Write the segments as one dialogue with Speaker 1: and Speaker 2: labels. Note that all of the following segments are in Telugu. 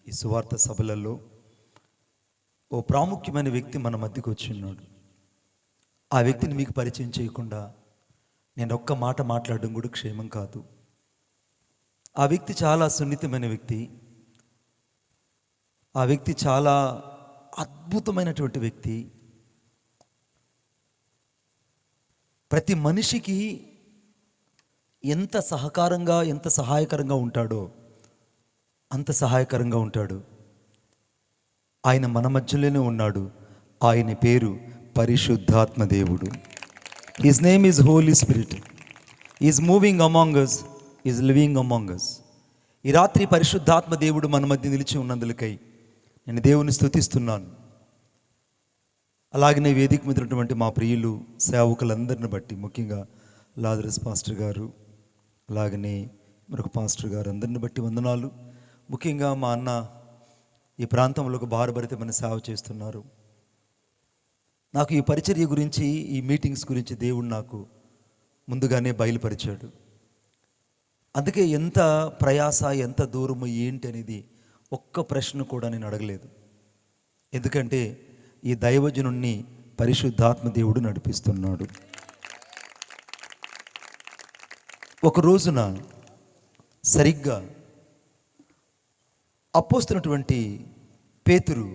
Speaker 1: ఈ సువార్త సభలలో ఓ ప్రాముఖ్యమైన వ్యక్తి మన మధ్యకు వచ్చి ఉన్నాడు. ఆ వ్యక్తిని మీకు పరిచయం చేయకుండా నేను ఒక్క మాట మాట్లాడడం కూడా క్షేమం కాదు. ఆ వ్యక్తి చాలా సున్నితమైన వ్యక్తి. ఆ వ్యక్తి చాలా అద్భుతమైనటువంటి వ్యక్తి. ప్రతి మనిషికి ఎంత సహకారంగా, ఎంత సహాయకరంగా ఉంటాడో అంత సహాయకరంగా ఉంటాడు. ఆయన మన మధ్యలోనే ఉన్నాడు. ఆయన పేరు పరిశుద్ధాత్మ దేవుడు. His name is Holy Spirit. Is moving among us, is living among us. ఈ రాత్రి పరిశుద్ధాత్మ దేవుడు మన మధ్య నిలిచి ఉన్నందులకై నేను దేవుని స్తుతిస్తున్నాను. అలాగనే వేదిక మీద ఉన్నటువంటి మా ప్రియులు సేవకులందరిని బట్టి, ముఖ్యంగా లాజరస్ పాస్టర్ గారు, అలాగనే మరొక పాస్టర్ గారు, అందరిని బట్టి వందనాలు. ముఖ్యంగా మా అన్న ఈ ప్రాంతంలో ఒక భారభరితమైన సేవ చేస్తున్నారు. నాకు ఈ పరిచర్య గురించి, ఈ మీటింగ్స్ గురించి దేవుడు నాకు ముందుగానే బయలుపరిచాడు. అందుకే ఎంత ప్రయాస, ఎంత దూరము, ఏంటి అనేది ఒక్క ప్రశ్న కూడా నేను అడగలేదు. ఎందుకంటే ఈ దైవజనుణ్ణి పరిశుద్ధాత్మ దేవుడు నడిపిస్తున్నాడు. ఒక రోజున సరిగ్గా అపోస్తున్నటువంటి పేతురు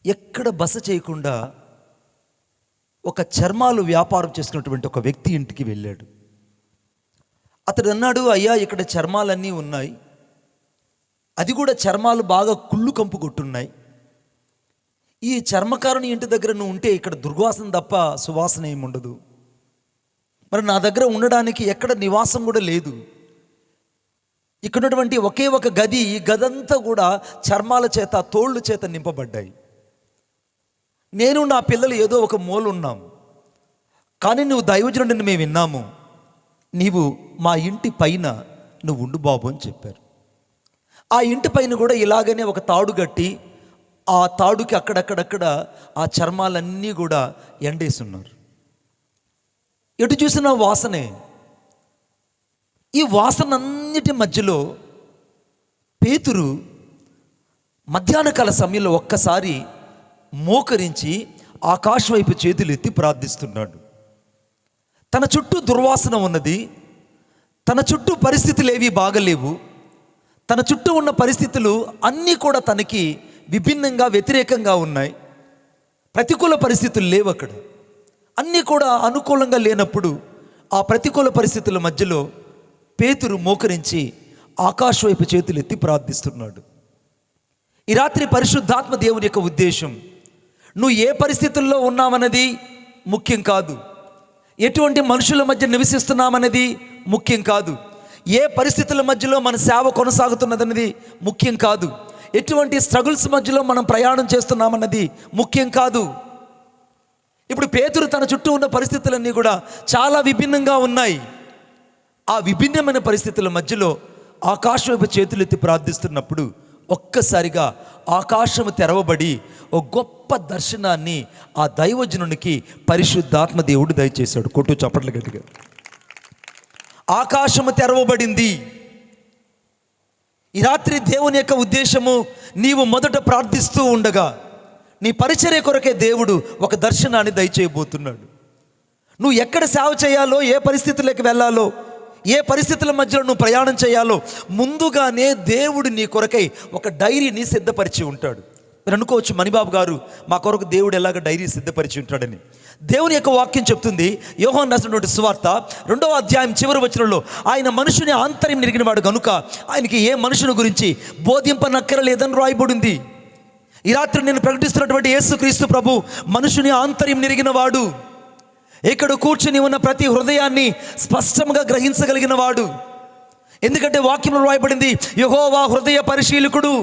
Speaker 1: ఎక్కడ బస చేయకుండా ఒక చర్మాలు వ్యాపారం చేసుకున్నటువంటి ఒక వ్యక్తి ఇంటికి వెళ్ళాడు. అతడు అన్నాడు, అయ్యా ఇక్కడ చర్మాలన్నీ ఉన్నాయి, అది కూడా చర్మాలు బాగా కుళ్ళు కంపు కొట్టున్నాయి. ఈ చర్మకారుని ఇంటి దగ్గర నువ్వు ఉంటే ఇక్కడ దుర్వాసన తప్ప సువాసన ఏమి ఉండదు. మరి నా దగ్గర ఉండడానికి ఎక్కడ నివాసం కూడా లేదు. ఇక్కడ ఉన్నటువంటి ఒకే ఒక గది, ఈ గదంతా కూడా చర్మాల చేత, తోళ్ళు చేత నింపబడ్డాయి. నేను నా పిల్లలు ఏదో ఒక మూల ఉన్నాం, కానీ నువ్వు దైవజనుడిని మేము విన్నాము, నీవు మా ఇంటి పైన నువ్వు ఉండు బాబు అని చెప్పారు. ఆ ఇంటి పైన కూడా ఇలాగనే ఒక తాడు కట్టి, ఆ తాడుకి అక్కడక్కడక్కడ ఆ చర్మాలన్నీ కూడా ఎండేసి ఉన్నారు. ఎటు చూసిన వాసనే. ఈ వాసన అన్నిటి మధ్యలో పేతురు మధ్యాహ్న కాల సమయంలో ఒక్కసారి మోకరించి ఆకాశం వైపు చేతులు ఎత్తి ప్రార్థిస్తున్నాడు. తన చుట్టూ దుర్వాసన ఉన్నది, తన చుట్టూ పరిస్థితులు ఏవి బాగలేవు, తన చుట్టూ ఉన్న పరిస్థితులు అన్నీ కూడా తనకి విభిన్నంగా, వ్యతిరేకంగా ఉన్నాయి. ప్రతికూల పరిస్థితులు లేవు అక్కడ, అన్నీ కూడా అనుకూలంగా లేనప్పుడు ఆ ప్రతికూల పరిస్థితుల మధ్యలో పేతురు మోకరించి ఆకాశం వైపు చేతులు ఎత్తి ప్రార్థిస్తున్నాడు. ఈ రాత్రి పరిశుద్ధాత్మ దేవుని యొక్క ఉద్దేశం, నువ్వు ఏ పరిస్థితుల్లో ఉన్నామన్నది ముఖ్యం కాదు, ఎటువంటి మనుషుల మధ్య నివసిస్తున్నామన్నది ముఖ్యం కాదు, ఏ పరిస్థితుల మధ్యలో మన సేవ కొనసాగుతున్నదన్నది ముఖ్యం కాదు, ఎటువంటి స్ట్రగుల్స్ మధ్యలో మనం ప్రయాణం చేస్తున్నామన్నది ముఖ్యం కాదు. ఇప్పుడు పేతురు తన చుట్టూ ఉన్న పరిస్థితులన్నీ కూడా చాలా విభిన్నంగా ఉన్నాయి. ఆ విభిన్నమైన పరిస్థితుల మధ్యలో ఆకాశం వైపు చేతులెత్తి ప్రార్థిస్తున్నప్పుడు ఒక్కసారిగా ఆకాశము తెరవబడి ఓ గొప్ప దర్శనాన్ని ఆ దైవజనునికి పరిశుద్ధాత్మ దేవుడు దయచేశాడు. కొట్టు చప్పట్లు గట్టిగా. ఆకాశము తెరవబడింది. ఈ రాత్రి దేవుని యొక్క ఉద్దేశము, నీవు మొదట ప్రార్థిస్తూ ఉండగా నీ పరిచర్య కొరకే దేవుడు ఒక దర్శనాన్ని దయచేయబోతున్నాడు. నువ్వు ఎక్కడ సేవ చేయాలో, ఏ పరిస్థితులకు వెళ్ళాలో, ఏ పరిస్థితుల మధ్యలో నువ్వు ప్రయాణం చేయాలో ముందుగానే దేవుడు నీ కొరకై ఒక డైరీని సిద్ధపరిచి ఉంటాడు. మీరు అనుకోవచ్చు, మణిబాబు గారు మా కొరకు దేవుడు ఎలాగ డైరీ సిద్ధపరిచి ఉంటాడని. దేవుని యొక్క వాక్యం చెప్తుంది, యోహాను రాసినటువంటి సువార్త 2వ అధ్యాయం చివరి వచనంలో, ఆయన మనుషుని ఆంతర్యం ఎరిగిన వాడు కనుక ఆయనకి ఏ మనుషుని గురించి బోధింపనక్కరలేదని రాయబడింది. ఈ రాత్రి నేను ప్రకటిస్తున్నటువంటి యేసుక్రీస్తు ప్రభు మనుషుని ఆంతర్యం ఎరిగిన వాడు, ఇక్కడ కూర్చుని ఉన్న ప్రతి హృదయాన్ని స్పష్టంగా గ్రహించగలిగిన వాడు. ఎందుకంటే వాక్యంలో రాయబడింది, యెహోవా హృదయ పరిశీలకుడు.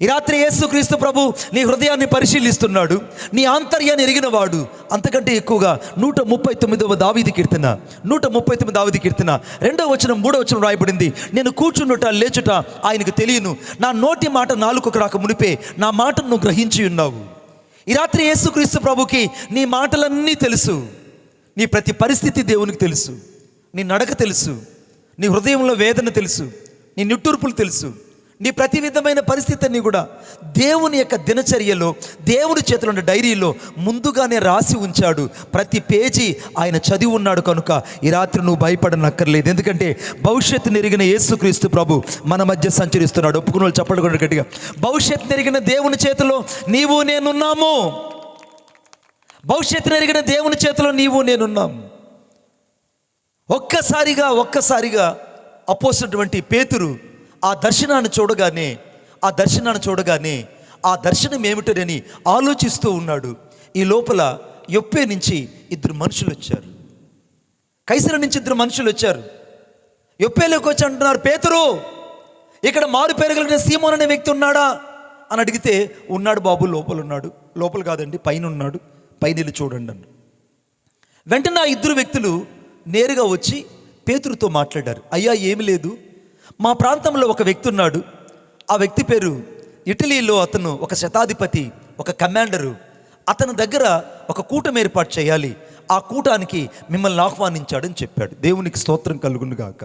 Speaker 1: ఈ రాత్రి యేసుక్రీస్తు ప్రభు నీ హృదయాన్ని పరిశీలిస్తున్నాడు, నీ ఆంతర్యాన్ని ఎరిగిన వాడు. అంతకంటే ఎక్కువగా 139వ దావీదు కీర్తన 139 దావీదు కీర్తన 2వ వచనం 3వ వచనం రాయబడింది, నేను కూర్చుండుట లేచుట ఆయనకు తెలియను, నా నోటి మాట నాలుకకు రాక మునిపే నా మాటను నువ్వు గ్రహించి ఉన్నావు. ఈ రాత్రి యేసుక్రీస్తు ప్రభుకి నీ మాటలన్నీ తెలుసు, నీ ప్రతి పరిస్థితి దేవునికి తెలుసు, నీ నడక తెలుసు, నీ హృదయంలో వేదన తెలుసు, నీ నిట్టూర్పులు తెలుసు, నీ ప్రతి విధమైన పరిస్థితిని కూడా దేవుని యొక్క దినచర్యలో, దేవుని చేతిలో ఉన్న డైరీలో ముందుగానే రాసి ఉంచాడు. ప్రతి పేజీ ఆయన చదివి ఉన్నాడు. కనుక ఈ రాత్రి నువ్వు భయపడనక్కర్లేదు. ఎందుకంటే భవిష్యత్తు నెరిగిన యేసుక్రీస్తు ప్రభు మన మధ్య సంచరిస్తున్నాడు. ఒప్పుకున్న వాళ్ళు చప్పట్లు కొట్టండి గట్టిగా. భవిష్యత్తు నెరిగిన దేవుని చేతిలో నీవు నేనున్నాము. భవిష్యత్తు నెరిగిన దేవుని చేతిలో నీవు నేనున్నాం. ఒక్కసారిగా అపోస్తున్నటువంటి పేతురు ఆ దర్శనాన్ని చూడగానే ఆ దర్శనం ఏమిటని ఆలోచిస్తూ ఉన్నాడు. ఈ లోపల యొప్పే నుంచి ఇద్దరు మనుషులు వచ్చారు. కైసర నుంచి ఇద్దరు మనుషులు వచ్చారు. యొప్పేలోకి వచ్చి అంటున్నారు, పేతురు, ఇక్కడ మారు పేరు కలిగిన సీమోన్ అనే వ్యక్తి ఉన్నాడా అని అడిగితే, ఉన్నాడు బాబు, లోపల ఉన్నాడు. లోపల కాదండి, పైన ఉన్నాడు, పైన వెళ్ళి చూడండి అన్నాడు. వెంటనే ఆ ఇద్దరు వ్యక్తులు నేరుగా వచ్చి పేతురుతో మాట్లాడారు. అయ్యా, ఏమి లేదు, మా ప్రాంతంలో ఒక వ్యక్తి ఉన్నాడు. ఆ వ్యక్తి పేరు ఇటలీలో, అతను ఒక శతాధిపతి, ఒక కమాండరు. అతని దగ్గర ఒక కూటమి ఏర్పాటు చేయాలి, ఆ కూటానికి మిమ్మల్ని ఆహ్వానించాడని చెప్పాడు. దేవునికి స్తోత్రం కలుగును గాక.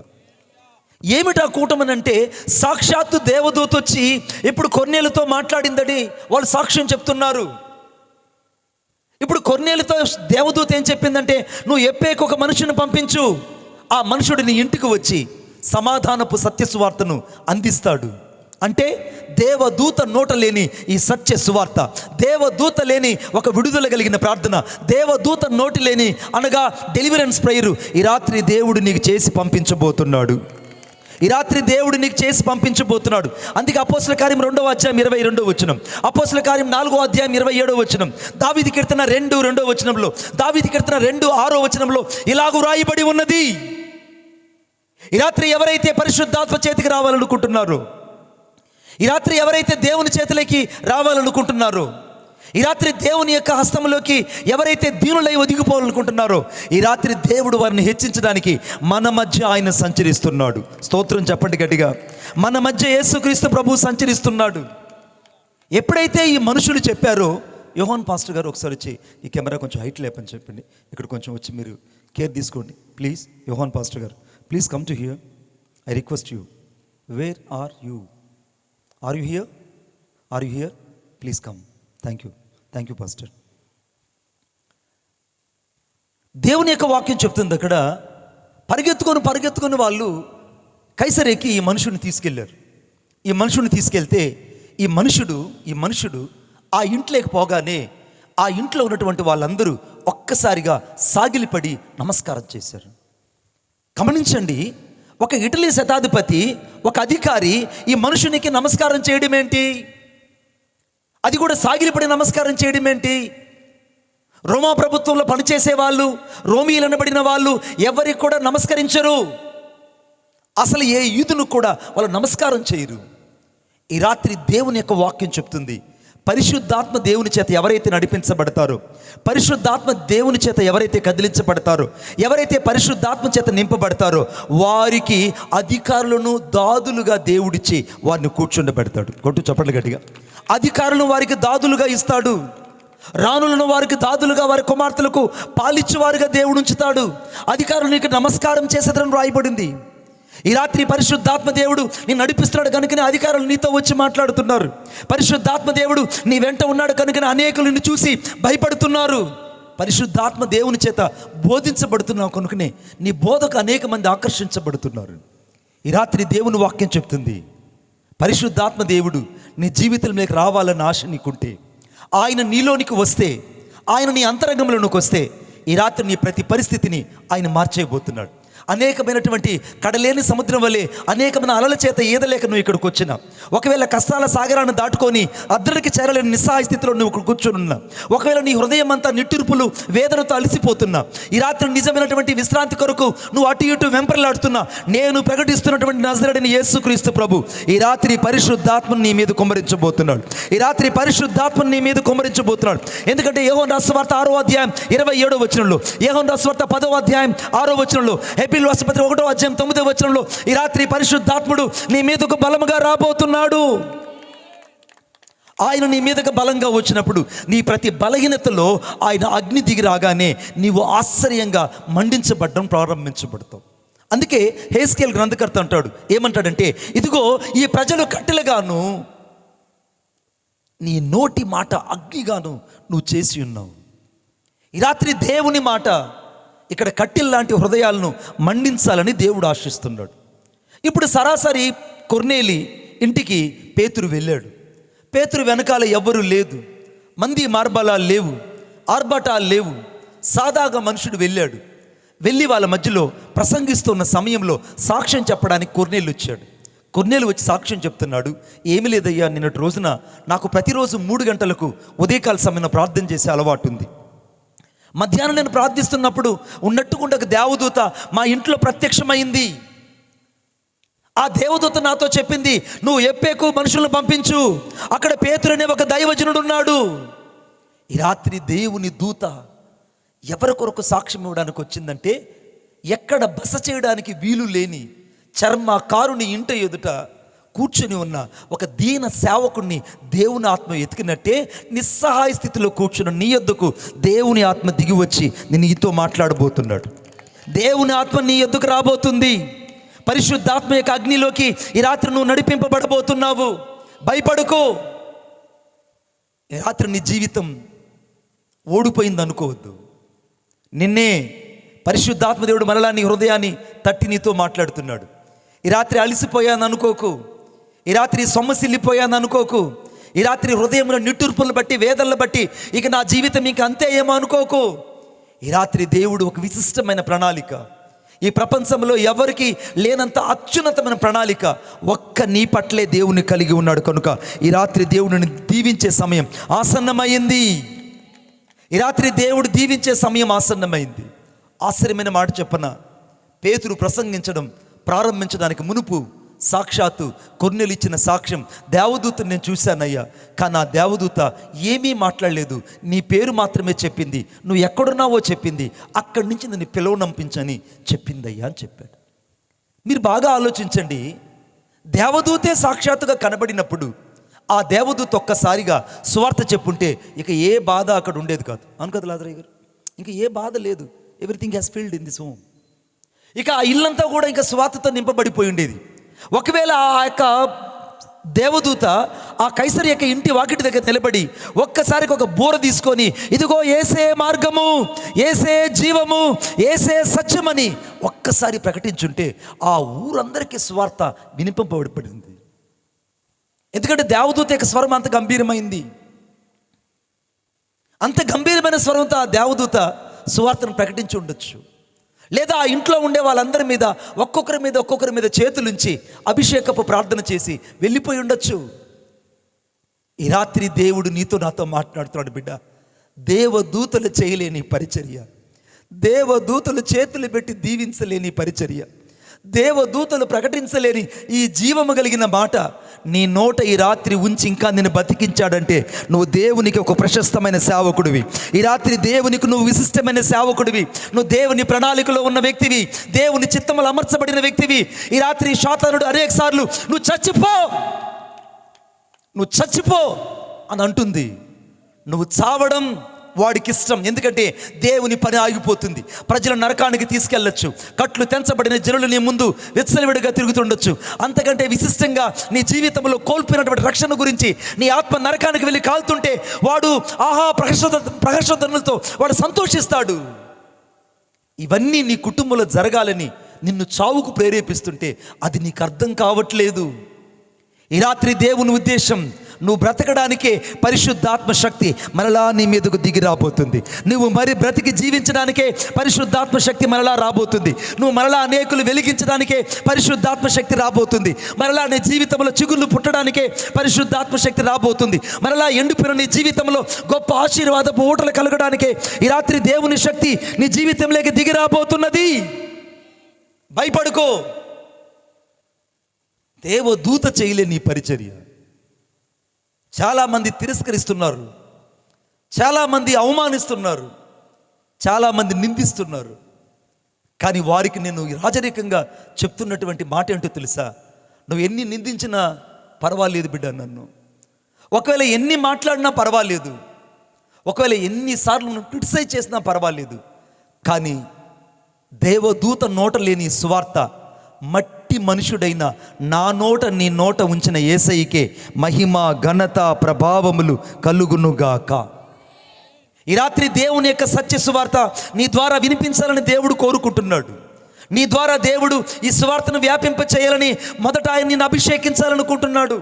Speaker 1: ఏమిటి ఆ కూటమని అంటే, సాక్షాత్తు దేవదూత వచ్చి ఇప్పుడు కొర్నేలుతో మాట్లాడిందని వాళ్ళు సాక్ష్యం చెప్తున్నారు. ఇప్పుడు కొర్నేలుతో దేవదూత ఏం చెప్పిందంటే, నువ్వు యొప్పేకు ఒక మనుషుని పంపించు, ఆ మనుషుడు నీ ఇంటికి వచ్చి సమాధానపు సత్య సువార్తను అందిస్తాడు. అంటే దేవదూత నోట లేని ఈ సత్య సువార్త, దేవదూత లేని ఒక విడుదల కలిగిన ప్రార్థన, దేవదూత నోటి లేని అనగా డెలివరెన్స్ ప్రేయరు ఈ రాత్రి దేవుడు నీకు చేసి పంపించబోతున్నాడు. ఈ రాత్రి దేవుడు నీకు చేసి పంపించబోతున్నాడు. అందుకే అపోస్తల కార్యం 2వ అధ్యాయం 22వ వచనం, అపోస్తల కార్యం 4వ అధ్యాయం 27వ వచనం, దావీదు కీర్తన 2:2వ వచనంలో, దావీదు కీర్తన 2:6వ వచనంలో ఇలాగూ రాయబడి ఉన్నది. ఈ రాత్రి ఎవరైతే పరిశుద్ధాత్మ చేతికి రావాలనుకుంటున్నారో, ఈ రాత్రి ఎవరైతే దేవుని చేతిలోకి రావాలనుకుంటున్నారో, ఈ రాత్రి దేవుని యొక్క హస్తంలోకి ఎవరైతే దీనులై ఒదిగిపోవాలనుకుంటున్నారో, ఈ రాత్రి దేవుడు వారిని హెచ్చించడానికి మన మధ్య ఆయన సంచరిస్తున్నాడు. స్తోత్రం చెప్పండి గట్టిగా. మన మధ్య యేసుక్రీస్తు ప్రభు సంచరిస్తున్నాడు. ఎప్పుడైతే ఈ మనుషులు చెప్పారో, యోహాన్ పాస్టర్ గారు ఒకసారి వచ్చి ఈ కెమెరా కొంచెం హైట్ లేపని చెప్పండి, ఇక్కడ కొంచెం వచ్చి మీరు కేర్ తీసుకోండి ప్లీజ్. యోహాన్ పాస్టర్ గారు, please come to here, I request you. Where are you? Are you here? Are you here? Please come. Thank you pastor. దేవుని యొక్క వాక్యం చెప్తుంది, అక్కడ పరిగెత్తుకొని వాళ్ళు కైసరేకి ఈ మనుషుని తీసుకెళ్లారు. ఈ మనుషుని తీసుకెళ్తే ఈ మనుషుడు ఆ ఇంట్లోకి పోగానే ఆ ఇంట్లో ఉన్నటువంటి వాళ్ళందరూ ఒక్కసారిగా సాగిలిపడి నమస్కారం చేశారు. గమనించండి, ఒక ఇటలీ శతాధిపతి, ఒక అధికారి ఈ మనుషునికి నమస్కారం చేయడం ఏంటి? అది కూడా సాగిలిపడి నమస్కారం చేయడం ఏంటి? రోమా ప్రభుత్వంలో పనిచేసే వాళ్ళు, రోమీలు అనబడిన వాళ్ళు ఎవరికి కూడా నమస్కరించరు. అసలు ఏ యూదును కూడా వాళ్ళు నమస్కారం చేయరు. ఈ రాత్రి దేవుని యొక్క వాక్యం చెప్తుంది, పరిశుద్ధాత్మ దేవుని చేత ఎవరైతే నడిపించబడతారో, పరిశుద్ధాత్మ దేవుని చేత ఎవరైతే కదిలించబడతారో, ఎవరైతే పరిశుద్ధాత్మ చేత నింపబడతారో వారికి అధికారులను దాదులుగా దేవుడిచ్చి వారిని కూర్చుండబెడతాడు. కొట్టు చప్పట్లు గట్టిగా. అధికారులను వారికి దాదులుగా ఇస్తాడు. రాణులను వారికి దాదులుగా, వారి కుమార్తెలకు పాలిచ్చేవారుగా దేవుడు ఉంచుతాడు. అధికారులకు నమస్కారం చేసేదని రాయబడింది. ఈ రాత్రి పరిశుద్ధాత్మ దేవుడు నేను నడిపిస్తున్నాడు కనుకనే అధికారులు నీతో వచ్చి మాట్లాడుతున్నారు. పరిశుద్ధాత్మ దేవుడు నీ వెంట ఉన్నాడు కనుకనే అనేకులు నిన్ను చూసి భయపడుతున్నారు. పరిశుద్ధాత్మ దేవుని చేత బోధించబడుతున్నావు కనుకనే నీ బోధకు అనేక మంది ఆకర్షించబడుతున్నారు. ఈ రాత్రి దేవుని వాక్యం చెప్తుంది, పరిశుద్ధాత్మ దేవుడు నీ జీవితంలోకి రావాలన్న ఆశ నీకుంటే, ఆయన నీలోనికి వస్తే, ఆయన నీ అంతరంగంలోనికి వస్తే, ఈ రాత్రి నీ ప్రతి పరిస్థితిని ఆయన మార్చేయబోతున్నాడు. అనేకమైనటువంటి కడలేని సముద్రం వలె అనేకమైన అలల చేత ఈదలేక నువ్వు ఇక్కడికి వచ్చినా, ఒకవేళ కష్టాల సాగరాన్ని దాటుకొని అద్దరికి చేరలేని నిస్సహాయ స్థితిలో నువ్వు ఇక్కడ కూర్చొనున్నా, ఒకవేళ నీ హృదయం అంతా నిట్టూర్పులు వేదనతో అలసిపోతున్నా, ఈ రాత్రి నిజమైనటువంటి విశ్రాంతి కొరకు నువ్వు అటు ఇటు వెంపర్లాడుతున్నా, నేను ప్రకటిస్తున్నటువంటి నజరేయుడైన యేసుక్రీస్తు ప్రభు ఈ రాత్రి పరిశుద్ధాత్మను నీ మీద కుమ్మరించబోతున్నాడు. ఈ రాత్రి పరిశుద్ధాత్మను నీ మీద కుమ్మరించబోతున్నాడు. ఎందుకంటే యోహాను రాసిన సువార్త 6వ అధ్యాయం 27వ వచనంలో, యోహాను రాసిన సువార్త 10వ అధ్యాయం 6వ వచనంలో, హెబ్రీయుల పత్రిక 1వ అధ్యాయం 9వ వచనంలో ఈ రాత్రి పరిశుద్ధాత్ముడు నీ మీదకు బలముగా రాబోతున్నాడు. ఆయన నీ మీదకు బలంగా వచ్చినప్పుడు నీ ప్రతి బలహీనతలో ఆయన అగ్ని దిగి రాగానే నీవు ఆశ్చర్యంగా మండించబడడం ప్రారంభించబడతావు. అందుకే హెస్కేల్ గ్రంథకర్త అంటాడు, ఏమంటాడంటే, ఇదిగో ఈ ప్రజలు కట్టెలుగాను, నీ నోటి మాట అగ్నిగాను నువ్వు చేసి ఉన్నావు. ఈ రాత్రి దేవుని మాట ఇక్కడ కట్టెల లాంటి హృదయాలను మండించాలని దేవుడు ఆశిస్తున్నాడు. ఇప్పుడు సరాసరి కొర్నేలి ఇంటికి పేతురు వెళ్ళాడు. పేతురు వెనకాల ఎవ్వరూ లేదు, మంది మార్బలాలు లేవు, ఆర్భాటాలు లేవు. సాదాగా మనుషుడు వెళ్ళాడు. వెళ్ళి వాళ్ళ మధ్యలో ప్రసంగిస్తున్న సమయంలో సాక్ష్యం చెప్పడానికి కొర్నేలు వచ్చాడు. కొర్నేలు వచ్చి సాక్ష్యం చెప్తున్నాడు, ఏమి లేదయ్యా, నిన్నటి రోజున నాకు ప్రతిరోజు 3 గంటలకు ఉదయకాల సమయంలో ప్రార్థన చేసే అలవాటు ఉంది. మధ్యాహ్నం నేను ప్రార్థిస్తున్నప్పుడు ఉన్నట్టుకుండా ఒక దేవదూత మా ఇంట్లో ప్రత్యక్షమైంది. ఆ దేవదూత నాతో చెప్పింది, నువ్వు ఎప్పేకు మనుషులను పంపించు, అక్కడ పేతురు అనే ఒక దైవజనుడు ఉన్నాడు. ఈ రాత్రి దేవుని దూత ఎవరి కొరకు సాక్ష్యం ఇవ్వడానికి వచ్చిందంటే, ఎక్కడ బస చేయడానికి వీలు లేని చర్మకారుని ఇంట ఎదుట కూర్చుని ఉన్న ఒక దీన సేవకుడిని దేవుని ఆత్మ ఎతికినట్టే నిస్సహాయ స్థితిలో కూర్చున్న నీ యొద్దకు దేవుని ఆత్మ దిగి వచ్చి నీతో మాట్లాడబోతున్నాడు. దేవుని ఆత్మ నీ యొద్దకు రాబోతుంది. పరిశుద్ధాత్మ యొక్క అగ్నిలోకి ఈ రాత్రి నువ్వు నడిపింపబడబోతున్నావు. భయపడుకో. ఈ రాత్రి నీ జీవితం ఓడిపోయింది అనుకోవద్దు. నిన్నే పరిశుద్ధాత్మ దేవుడు మరలా నీ హృదయాన్ని తట్టి నీతో మాట్లాడుతున్నాడు. ఈ రాత్రి అలసిపోయాను అనుకోకు. ఈ రాత్రి సొమ్మసిల్లిపోయాను అనుకోకు. ఈ రాత్రి హృదయంలో నిట్టూర్పులను బట్టి, వేదనలు బట్టి ఇక నా జీవితం ఇంక అంతే ఏమో అనుకోకు. ఈ రాత్రి దేవుడు ఒక విశిష్టమైన ప్రణాళిక, ఈ ప్రపంచంలో ఎవరికి లేనంత అత్యున్నతమైన ప్రణాళిక ఒక్క నీ పట్లే దేవుని కలిగి ఉన్నాడు. కనుక ఈ రాత్రి దేవుడిని దీవించే సమయం ఆసన్నమైంది. ఈ రాత్రి దేవుడు దీవించే సమయం ఆసన్నమైంది. ఆశ్చర్యమైన మాట చెప్పన, పేతురు ప్రసంగించడం ప్రారంభించడానికి మునుపు సాక్షాత్తు కొర్నేలు ఇచ్చిన సాక్ష్యం, దేవదూతను నేను చూశానయ్యా, కానీ ఆ దేవదూత ఏమీ మాట్లాడలేదు, నీ పేరు మాత్రమే చెప్పింది, నువ్వు ఎక్కడున్నావో చెప్పింది, అక్కడి నుంచి నన్ను పిలవనంపించని చెప్పిందయ్యా అని చెప్పాడు. మీరు బాగా ఆలోచించండి. దేవదూతే సాక్షాత్తుగా కనబడినప్పుడు ఆ దేవదూత ఒక్కసారిగా సువార్త చెప్పుంటే ఇక ఏ బాధ అక్కడ ఉండేది కాదు. అవును కదా లాజరయ్య గారు? ఇంకా ఏ బాధ లేదు. Everything has filled in this home. ఇక ఆ ఇల్లంతా కూడా ఇంకా సువార్తతో నింపబడిపోయి ఉండేది. ఒకవేళ ఆ యొక్క దేవదూత ఆ కైసరి యొక్క ఇంటి వాకిటి దగ్గర నిలబడి ఒక్కసారికి ఒక బోర తీసుకొని, ఇదిగో ఏసే మార్గము, ఏసే జీవము, ఏసే సత్యమని ఒక్కసారి ప్రకటించుంటే ఆ ఊరందరికీ సువార్త వినిపింపబడింది. ఎందుకంటే దేవదూత యొక్క స్వరం అంత గంభీరమైంది. అంత గంభీరమైన స్వరంతో ఆ దేవదూత సువార్తను ప్రకటించి ఉండొచ్చు. లేదా ఆ ఇంట్లో ఉండే వాళ్ళందరి మీద ఒక్కొక్కరి మీద చేతులుంచి అభిషేకపు ప్రార్థన చేసి వెళ్ళిపోయి ఉండొచ్చు. ఈ రాత్రి దేవుడు నీతో నాతో మాట్లాడుతున్నాడు. బిడ్డ, దేవదూతలు చేయలేని పరిచర్య, దేవదూతలు చేతులు పెట్టి దీవించలేని పరిచర్య, దేవదూతలు ప్రకటించలేని ఈ జీవము కలిగిన మాట నీ నోట ఈ రాత్రి ఉంచి ఇంకా నిన్ను బతికించాడంటే నువ్వు దేవునికి ఒక ప్రశస్తమైన సేవకుడివి. ఈ రాత్రి దేవునికి నువ్వు విశిష్టమైన సేవకుడివి. నువ్వు దేవుని ప్రణాళికలో ఉన్న వ్యక్తివి, దేవుని చిత్తములు అమర్చబడిన వ్యక్తివి. ఈ రాత్రి శాతానుడు అనేక సార్లు నువ్వు చచ్చిపో అని అంటుంది. నువ్వు చావడం వాడికి ఇష్టం. ఎందుకంటే దేవుని పని ఆగిపోతుంది. ప్రజల నరకానికి తీసుకెళ్ళచ్చు. కట్లు తెంచబడిన జనులు నీ ముందు విచ్చలవిడిగా తిరుగుతుండొచ్చు. అంతకంటే విశిష్టంగా నీ జీవితంలో కోల్పోయినటువంటి రక్షణ గురించి నీ ఆత్మ నరకానికి వెళ్ళి కాలుతుంటే వాడు ఆహా ప్రహర్షధ్వనులతో వాడు సంతోషిస్తాడు. ఇవన్నీ నీ కుటుంబంలో జరగాలని నిన్ను చావుకు ప్రేరేపిస్తుంటే అది నీకు అర్థం కావట్లేదు. ఈ రాత్రి దేవుని ఉద్దేశం నువ్వు బ్రతకడానికే పరిశుద్ధాత్మ శక్తి మరలా నీ మీదకు దిగి రాబోతుంది. నువ్వు మరి బ్రతికి జీవించడానికే పరిశుద్ధాత్మ శక్తి మరలా రాబోతుంది. నువ్వు మరలా అనేకులు వెలిగించడానికే పరిశుద్ధాత్మ శక్తి రాబోతుంది. మరలా నీ జీవితంలో చిగుళ్ళు పుట్టడానికే పరిశుద్ధాత్మ శక్తి రాబోతుంది. మరలా ఎండిపోయిన నీ జీవితంలో గొప్ప ఆశీర్వాదపు ఊటలు కలగడానికే ఈ రాత్రి దేవుని శక్తి నీ జీవితంలోకి దిగి రాబోతున్నది. భయపడుకో. దేవదూత చేయలేని పరిచర్య. చాలామంది తిరస్కరిస్తున్నారు, చాలామంది అవమానిస్తున్నారు, చాలామంది నిందిస్తున్నారు. కానీ వారికి నేను రాజరికంగా చెప్తున్నటువంటి మాట ఏంటో తెలుసా? నువ్వు ఎన్ని నిందించినా పర్వాలేదు బిడ్డ, నన్ను ఒకవేళ ఎన్ని మాట్లాడినా పర్వాలేదు, ఒకవేళ ఎన్నిసార్లు నువ్వు క్రిటిసైజ్ చేసినా పర్వాలేదు, కానీ దేవదూత నోట లేని సువార్త మట్టి మనుషుడైన నా నోట నీ నోట ఉంచిన యేసయ్యకే మహిమ ఘనత ప్రభావములు కలుగునుగాక. ఈ రాత్రి దేవుని యొక్క సత్య సువార్త నీ ద్వారా వినిపించాలని దేవుడు కోరుకుంటున్నాడు. నీ ద్వారా దేవుడు ఈ సువార్తను వ్యాపింప చేయాలని మొదట ఆయన నిన్ను అభిషేకించాలనుకుంటున్నాడు.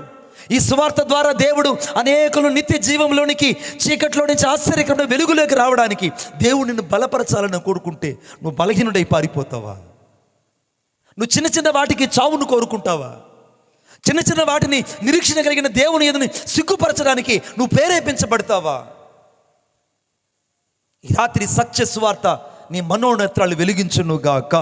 Speaker 1: ఈ సువార్త ద్వారా దేవుడు అనేకులు నిత్య జీవంలోనికి, చీకట్లో నుంచి ఆశ్చర్యకరమైన వెలుగులోకి రావడానికి దేవుడు నిన్ను బలపరచాలని కోరుకుంటే నువ్వు బలహీనుడై పారిపోతావా? నువ్వు చిన్న చిన్న వాటికి చావును కోరుకుంటావా? చిన్న చిన్న వాటిని నిరీక్షణ కలిగిన దేవుని ఎదుని సిగ్గుపరచడానికి నువ్వు ప్రేరేపించబడతావా? ఈ రాత్రి సత్య సువార్త నీ మనోనేత్రాలు వెలిగించునుగాక.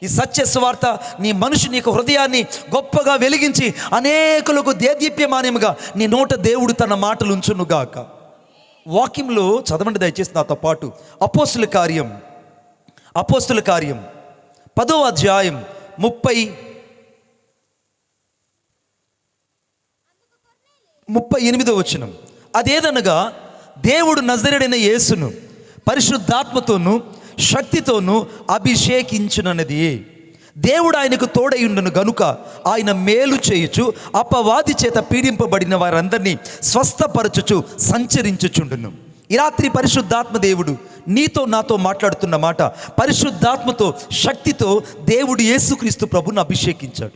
Speaker 1: ఈ సత్య సువార్త నీ మనిషి యొక్క హృదయాన్ని గొప్పగా వెలిగించి అనేకులకు దేదీప్యమానముగా నీ నోట దేవుడు తన మాటలు ఉంచునుగాక. వాక్యంలో చదవండి దయచేసి నాతో పాటు. అపోస్తుల కార్యం 10వ అధ్యాయం 38వ వచనం. అదేదనగా దేవుడు నజరేయుడైన యేసును పరిశుద్ధాత్మతోను శక్తితోనూ అభిషేకించునన్నది. దేవుడు ఆయనకు తోడయుండును గనుక ఆయన మేలు చేయుచు అపవాది చేత పీడింపబడిన వారందరినీ స్వస్థపరచుచు సంచరించుచుండును. ఈ రాత్రి పరిశుద్ధాత్మ దేవుడు నీతో నాతో మాట్లాడుతున్న మాట. పరిశుద్ధాత్మతో శక్తితో దేవుడు యేసుక్రీస్తు ప్రభువును అభిషేకించాడు.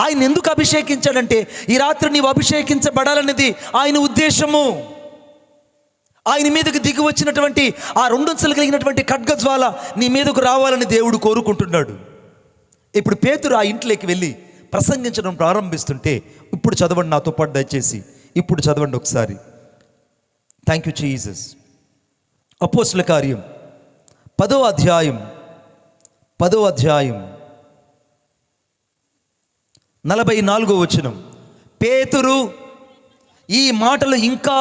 Speaker 1: ఆయన ఎందుకు అభిషేకించాడంటే ఈ రాత్రి నీవు అభిషేకించబడాలనేది ఆయన ఉద్దేశము. ఆయన మీదకు దిగి వచ్చినటువంటి ఆ 2 అంచెలు కలిగినటువంటి ఖడ్గజ్వాల నీ మీదకు రావాలని దేవుడు కోరుకుంటున్నాడు. ఇప్పుడు పేతురు ఆ ఇంట్లోకి వెళ్ళి ప్రసంగించడం ప్రారంభిస్తుంటే ఇప్పుడు చదవండి నాతో పాటు దయచేసి. ఇప్పుడు చదవండి ఒకసారి. Thank you Jesus. అపోస్తుల కార్యం 10వ అధ్యాయం 44వ వచనం. పేతురు ఈ మాటలు ఇంకా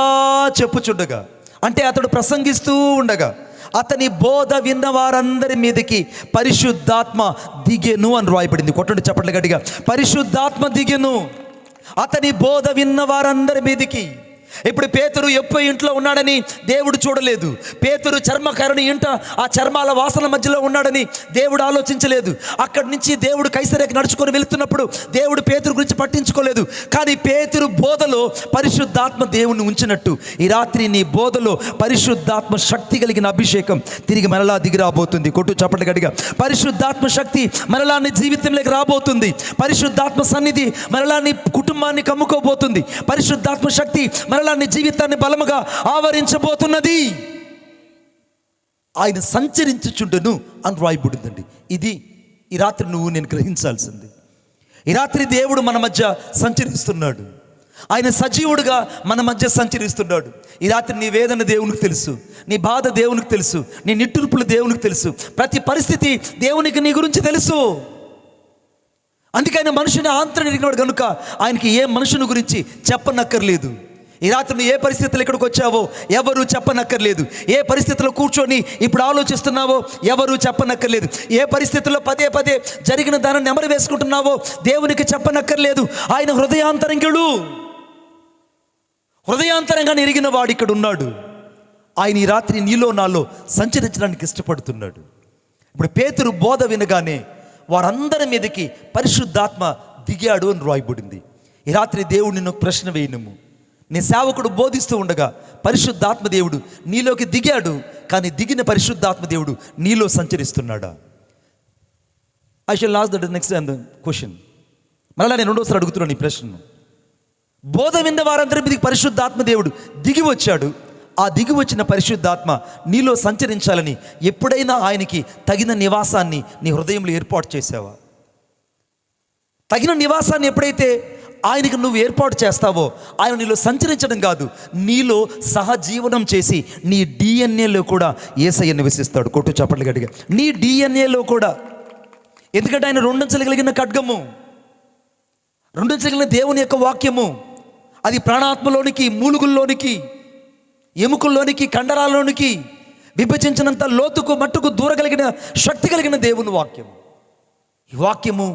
Speaker 1: చెప్పుచుండగా, అంటే అతడు ప్రసంగిస్తూ ఉండగా, అతని బోధ విన్న వారందరి మీదకి పరిశుద్ధాత్మ దిగెను అని రాయబడింది. కొట్టండి చప్పట్లు గట్టిగా. పరిశుద్ధాత్మ దిగెను అతని బోధ విన్న వారందరి మీదకి. ఇప్పుడు పేతురు ఎప్పో ఇంట్లో ఉన్నాడని దేవుడు చూడలేదు. పేతురు చర్మకారుని ఇంట ఆ చర్మాల వాసన మధ్యలో ఉన్నాడని దేవుడు ఆలోచించలేదు. అక్కడి నుంచి దేవుడు కైసరేకి నడుచుకొని వెళుతున్నప్పుడు దేవుడు పేతురు గురించి పట్టించుకోలేదు. కానీ పేతురు బోధలో పరిశుద్ధాత్మ దేవుణ్ణి ఉంచినట్టు ఈ రాత్రి నీ బోధలో పరిశుద్ధాత్మ శక్తి కలిగిన అభిషేకం తిరిగి మరలా దిగి రాబోతుంది. కొట్టు చప్పట్లు గట్టిగా. పరిశుద్ధాత్మ శక్తి మరలా నీ జీవితంలోకి రాబోతుంది. పరిశుద్ధాత్మ సన్నిధి మరలా నీ కుటుంబాన్ని కమ్ముకోబోతుంది. పరిశుద్ధాత్మ శక్తి మరలా నీ జీవితాన్ని బలముగా ఆవరించబోతున్నది. ఆయన సంచరించుచుండును అని రాయబడిందండి. ఇది ఈ రాత్రి నువ్వు నేను గ్రహించాల్సింది. ఈ రాత్రి దేవుడు మన మధ్య సంచరిస్తున్నాడు. ఆయన సజీవుడుగా మన మధ్య సంచరిస్తున్నాడు. ఈ రాత్రి నీ వేదన దేవునికి తెలుసు, నీ బాధ దేవునికి తెలుసు, నీ నిట్టూర్పులు దేవునికి తెలుసు, ప్రతి పరిస్థితి దేవునికి నీ గురించి తెలుసు. అందుకే ఆయన మనుషుని ఆంతర్యం ఎరిగినాడు కనుక ఆయనకి ఏ మనుషుని గురించి చెప్పనక్కర్లేదు. ఈ రాత్రి నువ్వు ఏ పరిస్థితులు ఇక్కడికి వచ్చావో ఎవరు చెప్పనక్కర్లేదు. ఏ పరిస్థితుల్లో కూర్చొని ఇప్పుడు ఆలోచిస్తున్నావో ఎవరు చెప్పనక్కర్లేదు. ఏ పరిస్థితుల్లో పదే పదే జరిగిన దానిని నెమరు వేసుకుంటున్నావో దేవునికి చెప్పనక్కర్లేదు. ఆయన హృదయాంతరంగా ఎరిగిన వాడు ఇక్కడ ఉన్నాడు. ఆయన ఈ రాత్రి నీలో నాలో సంచరించడానికి ఇష్టపడుతున్నాడు. ఇప్పుడు పేతురు బోధ వినగానే వారందరి మీదకి పరిశుద్ధాత్మ దిగాడు అని రాయబడింది. ఈ రాత్రి దేవుడు నిన్ను ప్రశ్న వేయనము. నీ సేవకుడు బోధిస్తూ ఉండగా పరిశుద్ధాత్మ దేవుడు నీలోకి దిగాడు, కానీ దిగిన పరిశుద్ధాత్మ దేవుడు నీలో సంచరిస్తున్నాడా? I shall ask that next question. మరలా నేను రెండోసారి అడుగుతున్నాను ఈ ప్రశ్నను. బోధ విన్న వారందరి మీదకి పరిశుద్ధాత్మ దేవుడు దిగి వచ్చాడు. ఆ దిగి వచ్చిన పరిశుద్ధాత్మ నీలో సంచరించాలని ఎప్పుడైనా ఆయనకి తగిన నివాసాన్ని నీ హృదయంలో ఏర్పాటు చేసావా? తగిన నివాసాన్ని ఎప్పుడైతే ఆయనకి నువ్వు ఏర్పాటు చేస్తావో ఆయన నీలో సంచరించడం కాదు, నీలో సహజీవనం చేసి నీ డిఎన్ఏలో కూడా యేసయ్య నివసిస్తాడు. కొట్టు చప్పట్లు గట్టిగా. నీ డిఎన్ఏలో కూడా. ఎందుకంటే ఆయన 2 అంచెలు కలిగిన ఖడ్గము, 2 అంచెలు కలిగిన దేవుని యొక్క వాక్యము. అది ప్రాణాత్మలోనికి, మూలుగుల్లోనికి, ఎముకల్లోనికి, కండరాల్లోనికి విభజించినంత లోతుకు మట్టుకు దూరగలిగిన శక్తి కలిగిన దేవుని వాక్యం. ఈ వాక్యము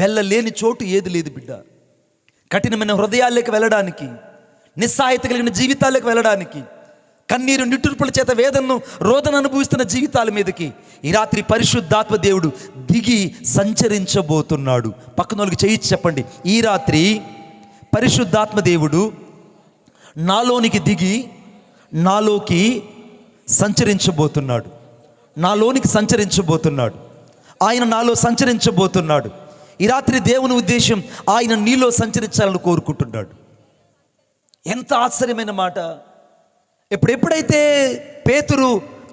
Speaker 1: వెళ్ళలేని చోటు ఏది లేదు బిడ్డ. కఠినమైన హృదయాల్లోకి వెళ్ళడానికి, నిస్సహాయత కలిగిన జీవితాల్లోకి వెళ్ళడానికి, కన్నీరు నిట్టూర్పుల చేత వేదనను రోదన అనుభవిస్తున్న జీవితాల మీదకి ఈ రాత్రి పరిశుద్ధాత్మ దేవుడు దిగి సంచరించబోతున్నాడు. పక్కనోళ్ళకి చేయించి చెప్పండి, ఈ రాత్రి పరిశుద్ధాత్మ దేవుడు నాలోనికి దిగి నాలోకి సంచరించబోతున్నాడు. నాలోనికి సంచరించబోతున్నాడు. ఆయన నాలో సంచరించబోతున్నాడు. ఈ రాత్రి దేవుని ఉద్దేశం ఆయన నీలో సంచరించాలని కోరుకుంటున్నాడు. ఎంత ఆశ్చర్యమైన మాట! ఎప్పుడైతే పేతురు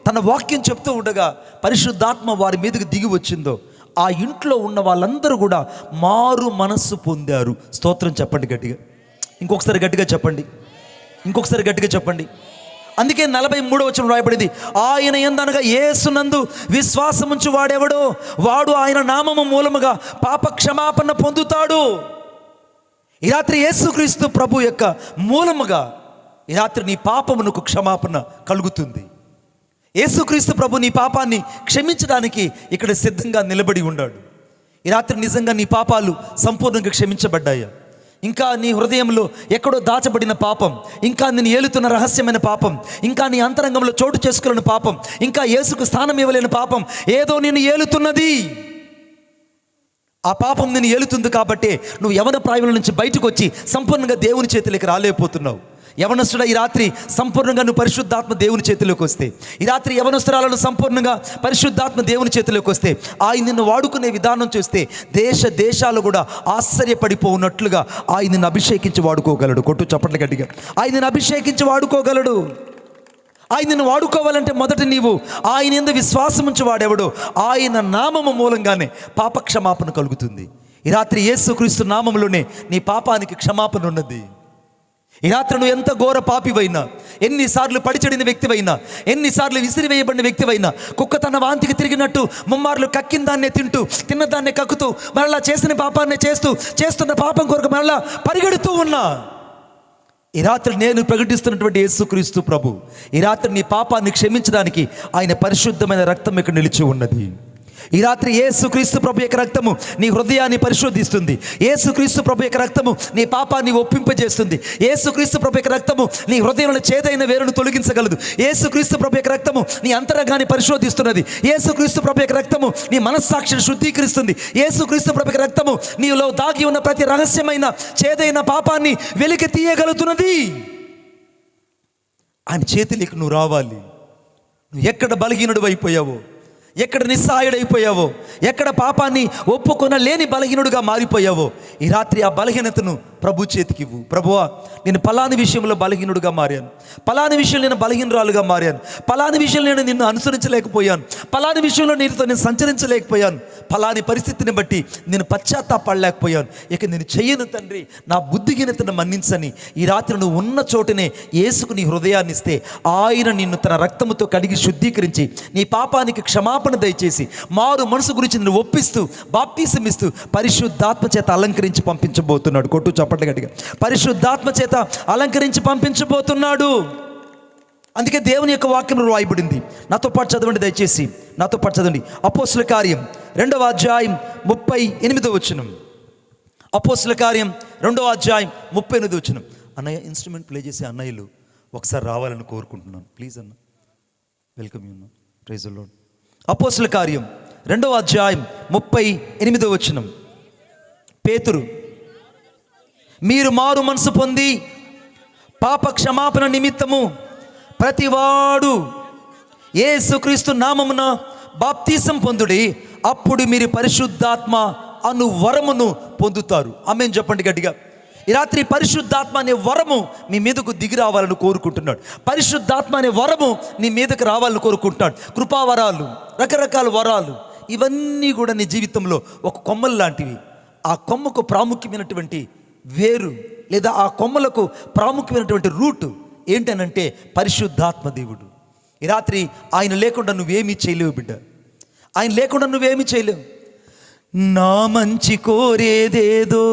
Speaker 1: తన వాక్యం చెప్తూ ఉండగా పరిశుద్ధాత్మ వారి మీదకి దిగి వచ్చిందో ఆ ఇంట్లో ఉన్న వాళ్ళందరూ కూడా మారు మనస్సు పొందారు. స్తోత్రం చెప్పండి గట్టిగా, ఇంకొకసారి గట్టిగా చెప్పండి, ఇంకొకసారి గట్టిగా చెప్పండి. అందుకే 43వ వచనం రాయబడింది, ఆయన యందనగా యేసునందు విశ్వాసముంచు వాడెవడో వాడు ఆయన నామము మూలముగా పాప క్షమాపణ పొందుతాడు. ఈ రాత్రి యేసుక్రీస్తు ప్రభు యొక్క మూలముగా ఈ రాత్రి నీ పాపమునకు క్షమాపణ కలుగుతుంది. యేసుక్రీస్తు ప్రభు నీ పాపాన్ని క్షమించడానికి ఇక్కడ సిద్ధంగా నిలబడి ఉన్నాడు. ఈ రాత్రి నిజంగా నీ పాపాలు సంపూర్ణంగా క్షమించబడ్డాయా? ఇంకా నీ హృదయంలో ఎక్కడో దాచబడిన పాపం, ఇంకా నేను ఏలుతున్న రహస్యమైన పాపం, ఇంకా నీ అంతరంగంలో చోటు చేసుకున్న పాపం, ఇంకా యేసుకు స్థానం ఇవ్వలేని పాపం ఏదో నేను ఏలుతున్నది. ఆ పాపం నేను ఏలుతుంది కాబట్టి నువ్వు యవన ప్రాయంలో నుంచి బయటకు వచ్చి సంపూర్ణంగా దేవుని చేతిలోకి రాలేకపోతున్నావు. యవనస్తుడా, ఈ రాత్రి సంపూర్ణంగా నువ్వు పరిశుద్ధాత్మ దేవుని చేతిలోకి వస్తే, ఈ రాత్రి యవనస్తురాలను సంపూర్ణంగా పరిశుద్ధాత్మ దేవుని చేతిలోకి వస్తే, ఆయన నిన్ను వాడుకునే విధానం చూస్తే దేశాలు కూడా ఆశ్చర్యపడిపోనట్లుగా ఆయన నిన్ను అభిషేకించి వాడుకోగలడు. కొట్టు చప్పట్లు గట్టిగా. ఆయన నిన్ను అభిషేకించి వాడుకోగలడు. ఆయన నిన్ను వాడుకోవాలంటే మొదట నీవు ఆయన యందు విశ్వాసం ఉంచి వాడెవడో ఆయన నామము మూలంగానే పాప క్షమాపణ కలుగుతుంది. ఈ రాత్రి యేసుక్రీస్తు నామములోనే నీ పాపానికి క్షమాపణ ఉన్నది. ఈ రాత్రి నువ్వు ఎంత ఘోర పాపివైనా, ఎన్నిసార్లు పడిచెడిన వ్యక్తివైనా, ఎన్నిసార్లు విసిరివేయబడిన వ్యక్తివైనా, కుక్క తన వాంతికి తిరిగినట్టు ముమ్మార్లు కక్కిన దాన్నే తింటూ, తిన్నదాన్నే కక్కుతూ, మరలా చేసిన పాపాన్నే చేస్తున్న పాపం కొరకు మరలా పరిగెడుతూ ఉన్నా, ఈ రాత్రి నేను ప్రకటిస్తున్నటువంటి యేసుక్రీస్తు ప్రభు ఈ రాత్రి నీ పాపాన్ని క్షమించడానికి ఆయన పరిశుద్ధమైన రక్తం ఇక్కడ నిలిచి ఉన్నది. ఈ రాత్రి యేసుక్రీస్తు ప్రభు యొక్క రక్తము నీ హృదయాన్ని పరిశోధిస్తుంది. యేసుక్రీస్తు ప్రభు యొక్క రక్తము నీ పాపాన్ని ఒప్పింపజేస్తుంది. యేసుక్రీస్తు ప్రభు యొక్క రక్తము నీ హృదయంలో చేదైన వేరును తొలగించగలదు. యేసుక్రీస్తు ప్రభు యొక్క రక్తము నీ అంతరంగాన్ని పరిశోధిస్తున్నది. యేసుక్రీస్తు ప్రభు యొక్క రక్తము నీ మనస్సాక్షిని శుద్ధీకరిస్తుంది. యేసుక్రీస్తు ప్రభు యొక్క రక్తము నీలో దాగి ఉన్న ప్రతి రహస్యమైన చేదైన పాపాన్ని వెలికి తీయగలుగుతున్నది. ఆయన చేతిలోకి నువ్వు రావాలి. నువ్వు ఎక్కడ బలహీనుడు అయిపోయావో, ఎక్కడ నిస్సహాయుడైపోయావో, ఎక్కడ పాపాన్ని ఒప్పుకొనలేని బలహీనుడుగా మారిపోయావో, ఈ రాత్రి ఆ బలహీనతను ప్రభు చేతికి ఇవ్వు. ప్రభువా, నేను పలాని విషయంలో బలహీనుడుగా మారాను, పలాని విషయంలో నేను బలహీనురాలుగా మారాను, పలాని విషయంలో నేను నిన్ను అనుసరించలేకపోయాను, పలాని విషయంలో నీతో నేను సంచరించలేకపోయాను, పలాని పరిస్థితిని బట్టి నేను పశ్చాత్తాపడలేకపోయాను, ఇక నేను చెయ్యను తండ్రి, నా బుద్ధిహీనతను మన్నించని ఈ రాత్రి నువ్వు ఉన్న చోటనే యేసుకు నీ హృదయాన్ని ఇస్తే ఆయన నిన్ను తన రక్తముతో కడిగి శుద్ధీకరించి నీ పాపానికి క్షమాపణ దయచేసి మారు మనసు గురించి నిన్ను ఒప్పిస్తూ బాప్తిసం ఇస్తూ పరిశుద్ధాత్మ చేత అలంకరించి పంపించబోతున్నాడు. కొట్టు చప్పట్లు గట్టిగా. పరిశుద్ధాత్మ చేత అలంకరించి పంపించబోతున్నాడు. అందుకే దేవుని యొక్క వాక్యం రాయబడింది. నాతో పాటు చదవండి, దయచేసి నాతో పాటు చదవండి. అపోస్తుల కార్యం 2వ అధ్యాయం 38వ వచనం. అపోస్తుల కార్యం 2వ అధ్యాయం 38వ వచనం. అన్నయ్య, ఇన్స్ట్రుమెంట్ ప్లే చేసే అన్నయ్యలు ఒకసారి రావాలని కోరుకుంటున్నాను. ప్లీజ్ అన్న, వెల్కమ్ యూ అన్న. Praise the Lord. అపోస్తుల కార్యం 2వ అధ్యాయం 38వ వచనం. పేతురు, మీరు మారు మనసు పొంది పాప క్షమాపణ నిమిత్తము ప్రతివాడు యేసుక్రీస్తు నామమున బాప్తిసం పొందుడి, అప్పుడు మీరు పరిశుద్ధాత్మ అను వరమును పొందుతారు. ఆమేన్ చెప్పండి గట్టిగా. ఈ రాత్రి పరిశుద్ధాత్మ అనే వరము మీ మీదకు దిగి రావాలని కోరుకుంటున్నాడు. పరిశుద్ధాత్మ అనే వరము నీ మీదకు రావాలని కోరుకుంటున్నాడు. కృపావరాలు, రకరకాల వరాలు, ఇవన్నీ కూడా నీ జీవితంలో ఒక కొమ్మలు లాంటివి. ఆ కొమ్మకు ప్రాముఖ్యమైనటువంటి వేరు లేదా ఆ కొమ్మలకు ప్రాముఖ్యమైనటువంటి రూట్ ఏంటనంటే పరిశుద్ధాత్మ దేవుడు. ఈ రాత్రి ఆయన లేకుండా నువ్వేమీ చేయలేవు బిడ్డ, ఆయన లేకుండా నువ్వేమీ చేయలేవు. నా మంచి కోరేదేదో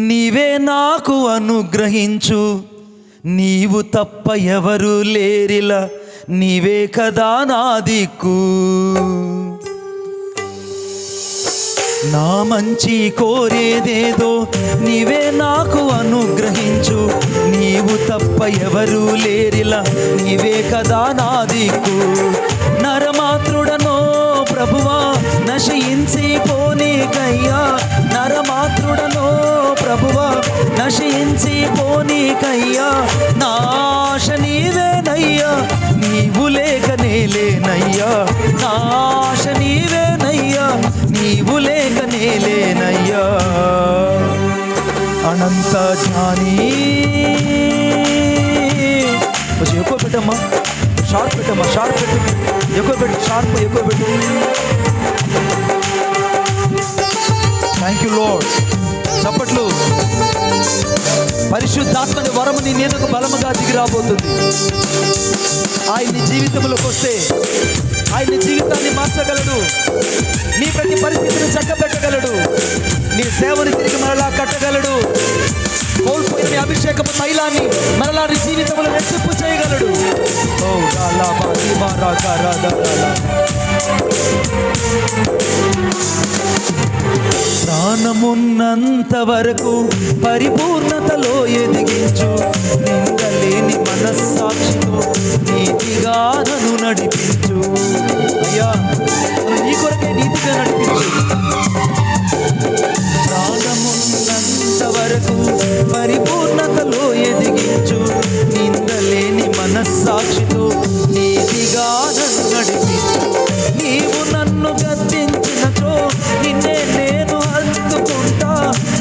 Speaker 1: నీవే నాకు అనుగ్రహించు, నీవు తప్ప ఎవరు లేరిలా, నీవే కదా నా దిక్కు. నా మంచి కోరేదేదో నీవే నాకు అనుగ్రహించు, నీవు నీవు తప్ప ఎవరూ లేరిలా, నీవే కదా నా దిక్కు. నరమాత్రుడనో ప్రభువా నశించి పోనీకయ్యా, నరమాత్రుడనో ప్రభువా నశించి పోనీకయ్యా. నా ఆశ నీవేనయ్యా, నీవు లేక నేలేనయ్యా. నా ఆశ నీవేనయ్యా, నీవు లేక నేలేనయ్యా. అనంత జ్ఞాని కొంచెం ఎక్కువ పెట్టమ్మా, షార్ప్ పెట్టమ్మా, షార్ప్ పెట్టు, ఎక్కువ పెట్టు, షార్ప్ ఎక్కువ పెట్టు. Thank you lord. చప్పట్లు. పరిశుద్ధాత్మని వరము నీ మీదకు బలముగా దిగి రాబోతుంది. ఆయన్ని జీవితంలోకి వస్తే ఆయన జీవితాన్ని మార్చగలడు, నీ ప్రతి పరిస్థితిని చక్కబెట్టగలడు, నీ సేవని తిరిగి మరలా కట్టగలడు, కోల్పోయిన నీ అభిషేకపు తైలాన్ని మరలా నీ జీవితంలో రెట్టింపు చేయగలడు. ప్రాణమున్నంత వరకు పరిపూర్ణతలో ఎదిగించు, నిందలేని మనస్సాక్షితో నీతిగా నన్ను నడిపించు. అయ్యా నీ కొరకే నీతిగా నడిపించు. ప్రాణమున్నంత వరకు పరిపూర్ణతలో ఎదిగించు, నిందలేని మనస్సాక్షితో నీతిగా నన్ను నడిపించు. నీవు నన్ను గద్దించినచో నిన్నే నేను హత్తుకుంటా,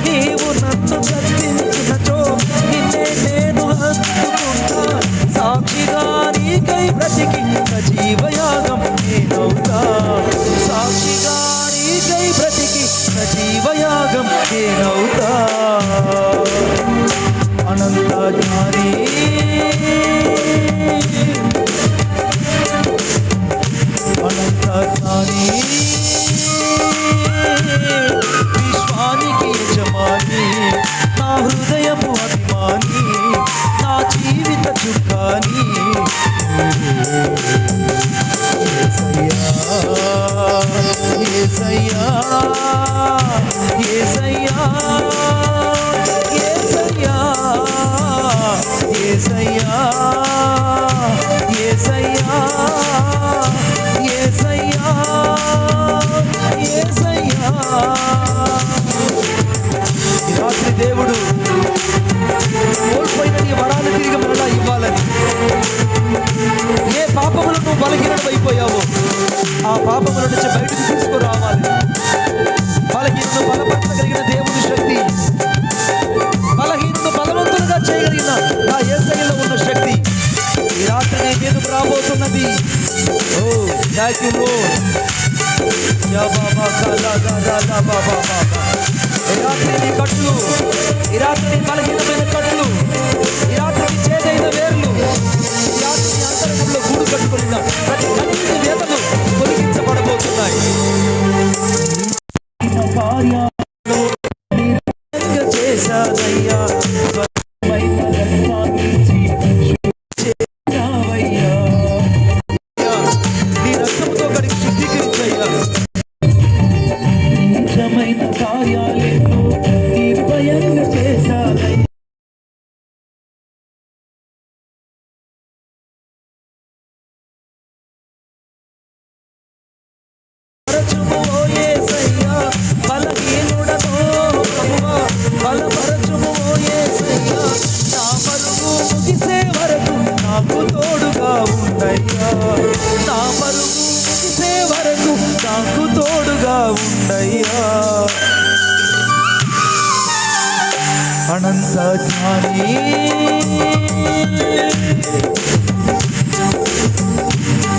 Speaker 1: నీవు నన్ను గద్దించినచో నిన్నే నేను హత్తుకుంటా. సాక్షిగా నీకై బ్రతికి సజీవయాగం నేనవుతా, సాక్షిగా నీకై బ్రతికి సజీవయాగం నేనవుతా. అనంత జ్ఞాని అనంత జ్ఞాని, విశ్వానికి యజమాని, నా హృదయము అభిమాని, నా జీవిత చుక్కాని. యేసయ్యా యేసయ్యా యేసయ్యా యేసయ్యా యేసయ్యా యేసయ్యా యేసయ్యా. ఈ రాత్రి దేవుడు కోల్పోయిన నీ వరాలు తిరిగి మరలా ఇవ్వాలని, ఏ పాపములు నువ్వు బలహీనమైపోయావో ఆ పాపముల నుంచి బయటకు తీసుకురావాలి. బలహీనను బలపరచగలిగిన దేవుని శక్తి, బలహీనను బలవంతులుగా చేయగలిగిన ఆ యేసయ్యలో ఉన్న శక్తి ఈ రాత్రి నీ మీదకు రాబోతున్నది. ఓ థాంక్ యూ లార్డ్. యా బాబా కాలా గాలా బాబా బాబా. ఈ రాత్రి నీ కట్లు, ఈ రాత్రి నీ బలహీనమైన కట్లు, ఈ రాత్రి నీ చేదైన వేర్లు, ఈ రాత్రి నీ అంతరంగంలో గూడు కట్టుకున్న ప్రతి కన్నీటి వేదలు తొలగించబడబోతున్నాయి. చేశానయ్యా నీ రక్తంతో కడిగి శుద్ధీకరించయ్యా. నిజమైన కార్యాలెన్నో నిర్భయంగా చేశానయ్యా. బలహీనుడతో ప్రభువా బలపరచుము యేసయ్యా. నా పరుగు ముగిసే వరకు నాకు తోడుగా ఉండయ్యా, నా పరుగు ముగిసే వరకు నాకు తోడుగా ఉండయ్యా. అనంత జ్ఞాని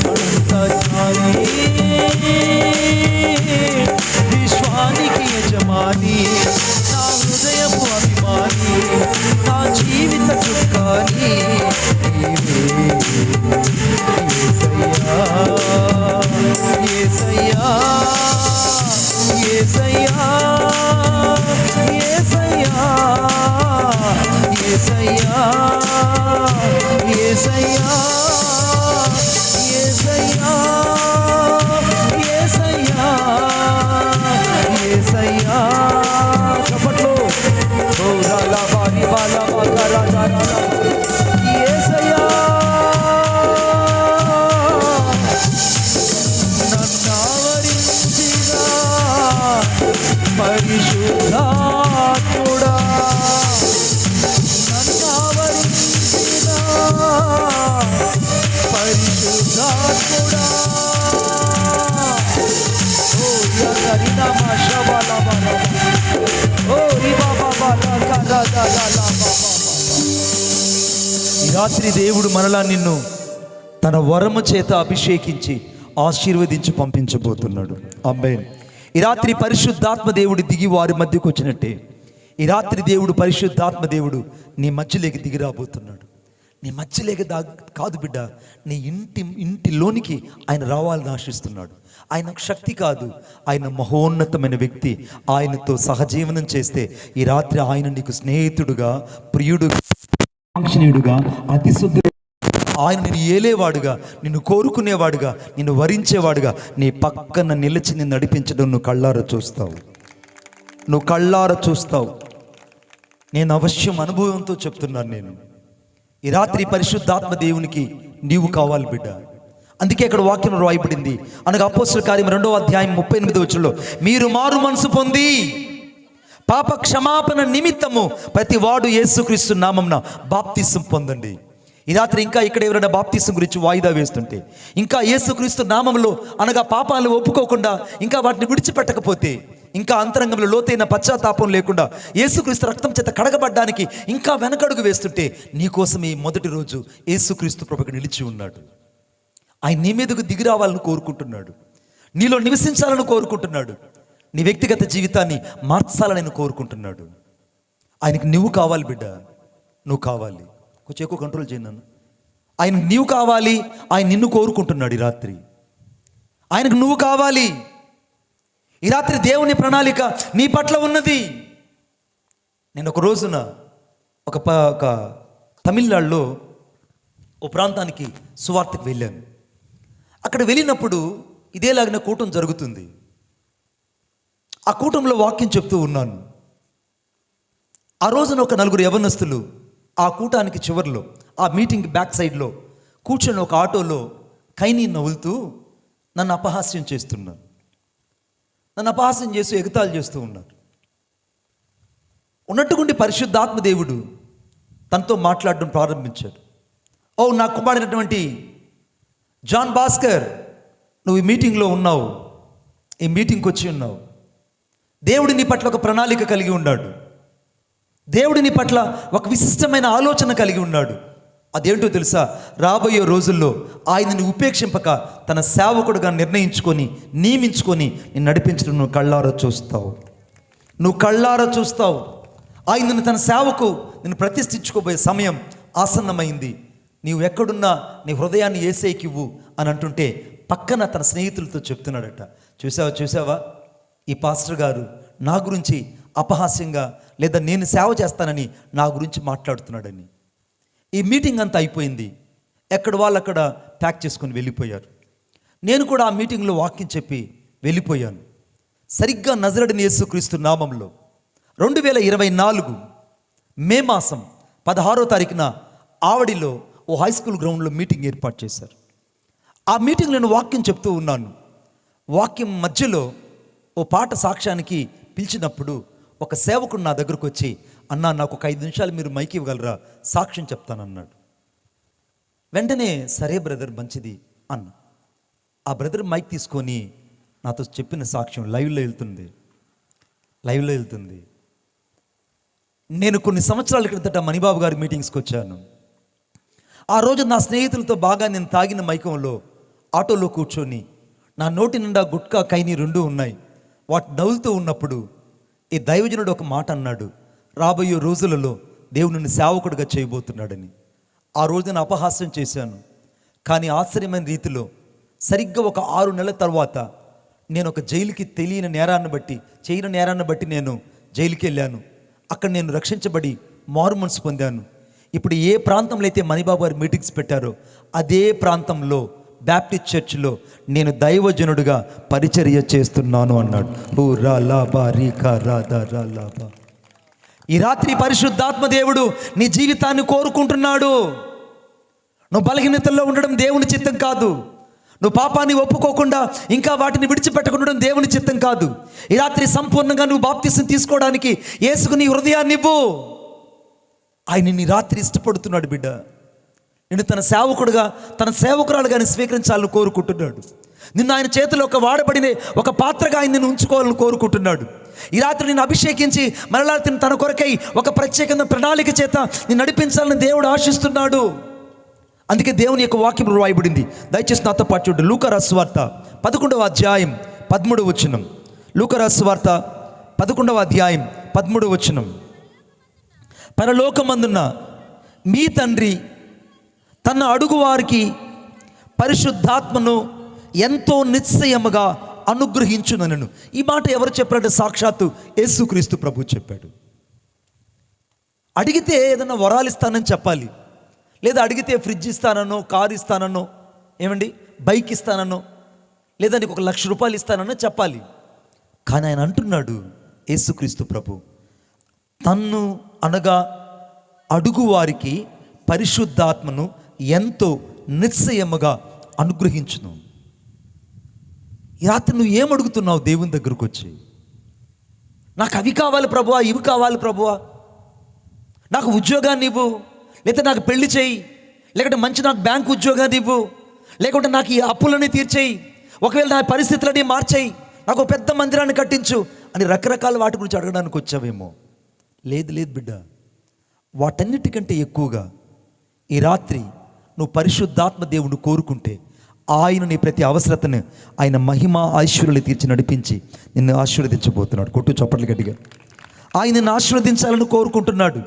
Speaker 1: అనంత జ్ఞాని, విశ్వానికి యజమాని, నా హృదయము అభిమాని, నా జీవిత చుక్కాని. యేసయ్యా యేసయ్యా యేసయ్యా యేసయ్యా యేసయ్యా యేసయ్యా యేసయ్యా యేసయ్యా. చప్పట్లు. ఓ రాలా బారి బాలా బాగా రాజా రాలా. ఈ రాత్రి దేవుడు మరలా నిన్ను తన వరము చేత అభిషేకించి ఆశీర్వదించి పంపించబోతున్నాడు. ఆమేన్. ఈ రాత్రి పరిశుద్ధాత్మ దేవుడు దిగి వారి మధ్యకు వచ్చినట్టే ఈ రాత్రి దేవుడు పరిశుద్ధాత్మ దేవుడు నీ మధ్యలోకి దిగి రాబోతున్నాడు. నీ మధ్యలోకి కాదు బిడ్డ, నీ ఇంటిలోనికి ఆయన రావాలని ఆశిస్తున్నాడు. ఆయన శక్తి కాదు, ఆయన మహోన్నతమైన వ్యక్తి. ఆయనతో సహజీవనం చేస్తే ఈ రాత్రి ఆయన నీకు స్నేహితుడుగా, ప్రియుడుగా, ఆంక్షణీయుడుగా, అతి శుద్ధ, ఆయన నిన్ను ఏలేవాడుగా, నిన్ను కోరుకునేవాడుగా, నిన్ను వరించేవాడుగా నీ పక్కన నిలిచి నిన్ను నడిపించడం నువ్వు కళ్ళారా చూస్తావు. నువ్వు కళ్ళారా చూస్తావు. నేను అవశ్యం అనుభవంతో చెప్తున్నాను. నేను ఈ రాత్రి పరిశుద్ధాత్మ దేవునికి నీవు కావాలి బిడ్డ. అందుకే ఇక్కడ వాక్యం రాయబడింది. అనగా అపోస్తలుల కార్యం 2వ అధ్యాయం 38వ వచనంలో, మీరు మారు మనసు పొంది పాప క్షమాపణ నిమిత్తము ప్రతి వాడు యేసుక్రీస్తు నామమున బాప్తిసం పొందండి. ఈ రాత్రి ఇంకా ఇక్కడ ఎవరైనా బాప్తిసం గురించి వాయిదా వేస్తుంటే, ఇంకా యేసుక్రీస్తు నామంలో అనగా పాపాలు ఒప్పుకోకుండా ఇంకా వాటిని విడిచిపెట్టకపోతే, ఇంకా అంతరంగంలో లోతైన పశ్చాత్తాపం లేకుండా యేసుక్రీస్తు రక్తం చేత కడగబడ్డానికి ఇంకా వెనకడుగు వేస్తుంటే, నీకోసం ఈ మొదటి రోజు యేసుక్రీస్తు ప్రభువుకు నిలిచి ఉన్నాడు. ఆయన నీ మీదకు దిగి రావాలని కోరుకుంటున్నాడు. నీలో నివసించాలని కోరుకుంటున్నాడు. నీ వ్యక్తిగత జీవితాన్ని మార్చాలని కోరుకుంటున్నాడు. ఆయనకు నువ్వు కావాలి బిడ్డ, నువ్వు కావాలి. కొంచెం ఎక్కువ కంట్రోల్ చేయను. ఆయనకు నీవు కావాలి, ఆయన నిన్ను కోరుకుంటున్నాడు. ఈ రాత్రి ఆయనకు నువ్వు కావాలి. ఈ రాత్రి దేవుని ప్రణాళిక నీ పట్ల ఉన్నది. నేను ఒక రోజున ఒక తమిళనాడులో ఓ ప్రాంతానికి సువార్తకు వెళ్ళాను. అక్కడ వెళ్ళినప్పుడు ఇదేలాగిన కూటం జరుగుతుంది. ఆ కూటంలో వాక్యం చెప్తూ ఉన్నాను. ఆ రోజున ఒక 4 యవనస్తులు ఆ కూటానికి చివరిలో, ఆ మీటింగ్ బ్యాక్ సైడ్లో కూర్చొని ఒక ఆటోలో కైని నవ్వులుతూ నన్ను అపహాస్యం చేస్తున్నారు. నన్ను అపహాస్యం చేస్తూ ఎగతాళి చేస్తూ ఉన్నారు. ఉన్నట్టుకుండి పరిశుద్ధాత్మ దేవుడు తనతో మాట్లాడడం ప్రారంభించాడు. ఓ నా కుమారుడైనటువంటి జాన్ భాస్కర్, నువ్వు ఈ మీటింగ్లో ఉన్నావు, ఈ మీటింగ్కి వచ్చి ఉన్నావు. దేవుడు నీ పట్ల ఒక ప్రణాళిక కలిగి ఉన్నాడు. దేవుడు నీ పట్ల ఒక విశిష్టమైన ఆలోచన కలిగి ఉన్నాడు. అదేంటో తెలుసా? రాబోయే రోజుల్లో ఆయనని ఉపేక్షింపక తన సేవకుడుగా నిర్ణయించుకొని నియమించుకొని నేను నడిపించడం నువ్వు కళ్ళారా చూస్తావు. నువ్వు కళ్ళారా చూస్తావు. ఆయనను తన సేవకు నేను ప్రతిష్ఠించుకోబోయే సమయం ఆసన్నమైంది. నీవు ఎక్కడున్నా నీ హృదయాన్ని యేసేకి ఇవ్వు అని అంటుంటే పక్కన తన స్నేహితులతో చెప్తున్నాడట, చూసావా ఈ పాస్టర్ గారు నా గురించి అపహాస్యంగా లేదా నేను సేవ చేస్తానని నా గురించి మాట్లాడుతున్నాడని. ఈ మీటింగ్ అంతా అయిపోయింది. ఎక్కడ వాళ్ళు అక్కడ ప్యాక్ చేసుకొని వెళ్ళిపోయారు. నేను కూడా ఆ మీటింగ్లో వాక్యం చెప్పి వెళ్ళిపోయాను. సరిగ్గా నజరేయుడైన యేసుక్రీస్తు నామంలో 2024 మే మాసం 16వ తారీఖున ఆవడిలో ఓ హై స్కూల్ గ్రౌండ్లో మీటింగ్ ఏర్పాటు చేశారు. ఆ మీటింగ్లో నేను వాక్యం చెప్తూ ఉన్నాను. వాక్యం మధ్యలో ఓ పాట సాక్ష్యానికి పిలిచినప్పుడు ఒక సేవకుడు నా దగ్గరకు వచ్చి, అన్నా నాకు ఒక 5 నిమిషాలు మీరు మైక్ ఇవ్వగలరా, సాక్ష్యం చెప్తానన్నాడు. వెంటనే సరే బ్రదర్ మంచిది అన్న. ఆ బ్రదర్ మైక్ తీసుకొని నాతో చెప్పిన సాక్ష్యం లైవ్లో వెళ్తుంది. నేను కొన్ని సంవత్సరాల క్రిందట మణిబాబు గారి మీటింగ్స్కి వచ్చాను. ఆ రోజు నా స్నేహితులతో బాగా నేను తాగిన మైకంలో ఆటోలో కూర్చొని నా నోటి నిండా గుట్కా కైని 2 ఉన్నాయి. వాటి నవ్వులుతూ ఉన్నప్పుడు ఈ దైవజనుడు ఒక మాట అన్నాడు, రాబోయే రోజులలో దేవుడు నిన్ను సేవకుడిగా చేయబోతున్నాడని. ఆ రోజున అపహాస్యం చేశాను. కానీ ఆశ్చర్యమైన రీతిలో సరిగ్గా ఒక 6 నెలల తర్వాత నేను ఒక జైలుకి చేయని నేరాన్ని బట్టి నేను జైలుకి వెళ్ళాను. అక్కడ నేను రక్షించబడి మారు మనసు పొందాను. ఇప్పుడు ఏ ప్రాంతంలో అయితే మణిబాబు గారు మీటింగ్స్ పెట్టారో అదే ప్రాంతంలో బ్యాప్టిస్ట్ చర్చ్లో నేను దైవజనుడిగా పరిచర్య చేస్తున్నాను అన్నాడు. ఈ రాత్రి పరిశుద్ధాత్మ దేవుడు నీ జీవితాన్ని కోరుకుంటున్నాడు. నువ్వు బలహీనతల్లో ఉండడం దేవుని చిత్తం కాదు. నువ్వు పాపాన్ని ఒప్పుకోకుండా ఇంకా వాటిని విడిచిపెట్టకుండా దేవుని చిత్తం కాదు. ఈ రాత్రి సంపూర్ణంగా నువ్వు బాప్తిసం తీసుకోవడానికి యేసుకు నీ హృదయాన్ని ఇవ్వు. ఆయన నీ రాత్రి ఇష్టపడుతున్నాడు బిడ్డ. నేను తన సేవకుడుగా, తన సేవకురాలుగా స్వీకరించాలని కోరుకుంటున్నాడు. నిన్ను ఆయన చేతిలో ఒక వాడబడిన ఒక పాత్రగా ఆయన నిన్ను ఉంచుకోవాలని కోరుకుంటున్నాడు. ఈ రాత్రి నిన్ను అభిషేకించి మరలా తన కొరకై ఒక ప్రత్యేకమైన ప్రణాళిక చేత నిన్ను నడిపించాలని దేవుడు ఆశిస్తున్నాడు. అందుకే దేవుని యొక్క వాక్యం రాయబడింది. దయచేసి నాతో పాటు చూడండి. లూకా రాసిన వార్త 11వ అధ్యాయం 13వ వచనం. లూకా రాసిన వార్త 11వ అధ్యాయం 13వ వచనం. పరలోకమందున్న మీ తండ్రి తన అడుగు వారికి పరిశుద్ధాత్మను ఎంతో నిశ్చయముగా అనుగ్రహించునను. ఈ మాట ఎవరు చెప్పారంటే సాక్షాత్తు యేసుక్రీస్తు ప్రభు చెప్పాడు. అడిగితే ఏదైనా వరాలు ఇస్తానని చెప్పాలి, లేదా అడిగితే ఫ్రిడ్జ్ ఇస్తానో, కారు ఇస్తానో, ఏమండి బైక్ ఇస్తానో, లేదా నీకు 1,00,000 రూపాయలు ఇస్తానో చెప్పాలి. కానీ ఆయన అంటున్నాడు, యేసుక్రీస్తు ప్రభు తన్ను అనగా అడుగు వారికి పరిశుద్ధాత్మను ఎంతో నిశ్చయముగా అనుగ్రహించును. ఈ రాత్రి నువ్వు ఏం అడుగుతున్నావు దేవుని దగ్గరకు వచ్చి? నాకు అవి కావాలి ప్రభువా, ఇవి కావాలి ప్రభువా, నాకు ఉద్యోగాన్ని ఇవ్వు, లేకపోతే నాకు పెళ్లి చేయి, లేకుంటే మంచి నాకు బ్యాంక్ ఉద్యోగాన్ని ఇవ్వు, లేకుంటే నాకు ఈ అప్పులని తీర్చేయి, ఒకవేళ నా పరిస్థితులని మార్చేయి, నాకు పెద్ద మందిరాన్ని కట్టించు అని రకరకాల వాటి గురించి అడగడానికి వచ్చావేమో. లేదు లేదు బిడ్డ, వాటన్నిటికంటే ఎక్కువగా ఈ రాత్రి నువ్వు పరిశుద్ధాత్మ దేవుని కోరుకుంటే ఆయన నీ ప్రతి అవసరతను ఆయన మహిమ ఐశ్వర్యాలు తీర్చి నడిపించి నిన్ను ఆశీర్వదించబోతున్నాడు. కొట్టు చప్పట్లు గట్టిగా. ఆయన నిన్ను ఆశీర్వదించాలని కోరుకుంటున్నాడు.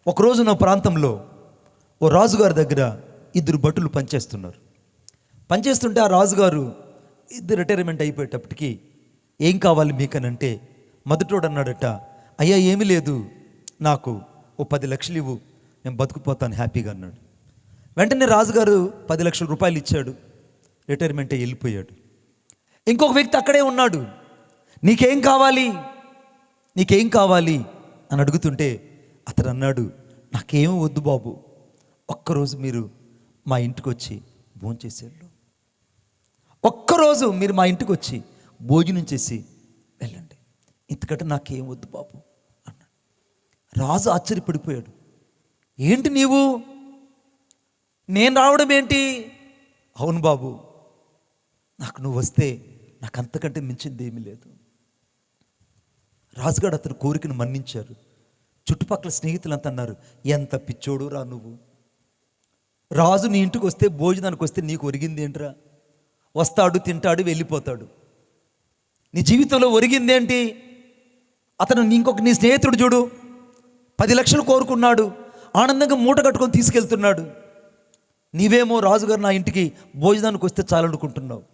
Speaker 1: ఒకరోజు నా ప్రాంతంలో ఓ రాజుగారి దగ్గర 2 భటులు పనిచేస్తుంటే ఆ రాజుగారు రిటైర్మెంట్ అయిపోయేటప్పటికి ఏం కావాలి మీకనంటే మొదటోడు అన్నాడట, అయ్యా ఏమీ లేదు, నాకు ఓ 10 లక్షలు ఇవ్వు, నేను బతుకుపోతాను హ్యాపీగా అన్నాడు. వెంటనే రాజుగారు 10 లక్షల రూపాయలు ఇచ్చాడు, రిటైర్మెంట్ వెళ్ళిపోయాడు. ఇంకొక వ్యక్తి అక్కడే ఉన్నాడు. నీకేం కావాలి అని అడుగుతుంటే అతను అన్నాడు, నాకేం వద్దు బాబు, ఒక్కరోజు మీరు మా ఇంటికి వచ్చి భోంచేసేళ్ళు, ఒక్కరోజు మీరు మా ఇంటికి వచ్చి భోజనం చేసి వెళ్ళండి, ఇంతకంటే నాకేం వద్దు బాబు అన్నాడు. రాజు ఆశ్చర్యపడిపోయాడు. ఏంటి నీవు, నేను రావడం ఏంటి? అవును బాబు, నాకు నువ్వు వస్తే నాకు అంతకంటే మించింది ఏమీ లేదు. రాజుగారు అతని కోరికను మన్నించారు. చుట్టుపక్కల స్నేహితులంతా అన్నారు, ఎంత పిచ్చోడు రా నువ్వు, రాజు నీ ఇంటికి వస్తే భోజనానికి వస్తే నీకు ఒరిగింది ఏంట్రా? వస్తాడు, తింటాడు, వెళ్ళిపోతాడు. నీ జీవితంలో ఒరిగిందేంటి? అతను నీ స్నేహితుడు చూడు, 10 లక్షలు కోరుకున్నాడు, ఆనందంగా మూట కట్టుకొని తీసుకెళ్తున్నాడు. నీవేమో రాజుగారు నా ఇంటికి భోజనానికి వస్తే చాలనుకుంటున్నావు,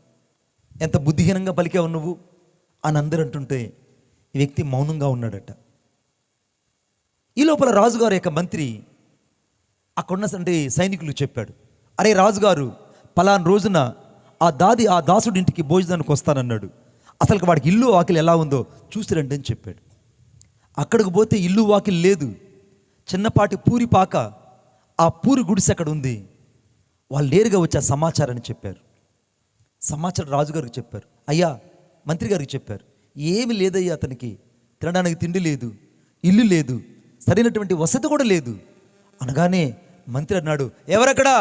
Speaker 1: ఎంత బుద్ధిహీనంగా పలికావు నువ్వు అని అందరూ అంటుంటే ఈ వ్యక్తి మౌనంగా ఉన్నాడట. ఈ లోపల రాజుగారు యొక్క మంత్రి అక్కడున్న సైనికులకు చెప్పాడు, అరే రాజుగారు పలానా రోజున ఆ దాసుడి ఇంటికి భోజనానికి వస్తానన్నాడు, అసలు వాడికి ఇల్లు వాకిలు ఎలా ఉందో చూసిరండి అని చెప్పాడు. అక్కడికి పోతే ఇల్లు వాకిలు లేదు, చిన్నపాటి పూరి పాక, ఆ పూరి గుడిసె అక్కడ ఉంది. వాళ్ళు నేరుగా వచ్చి ఆ సమాచారాన్ని చెప్పారు. సమాచారం రాజుగారికి చెప్పారు. అయ్యా మంత్రి గారికి చెప్పారు, ఏమి లేదయ్యా, అతనికి తినడానికి తిండి లేదు, ఇల్లు లేదు, సరైనటువంటి వసతి కూడా లేదు అనగానే మంత్రి అన్నాడు, ఎవరక్కడా?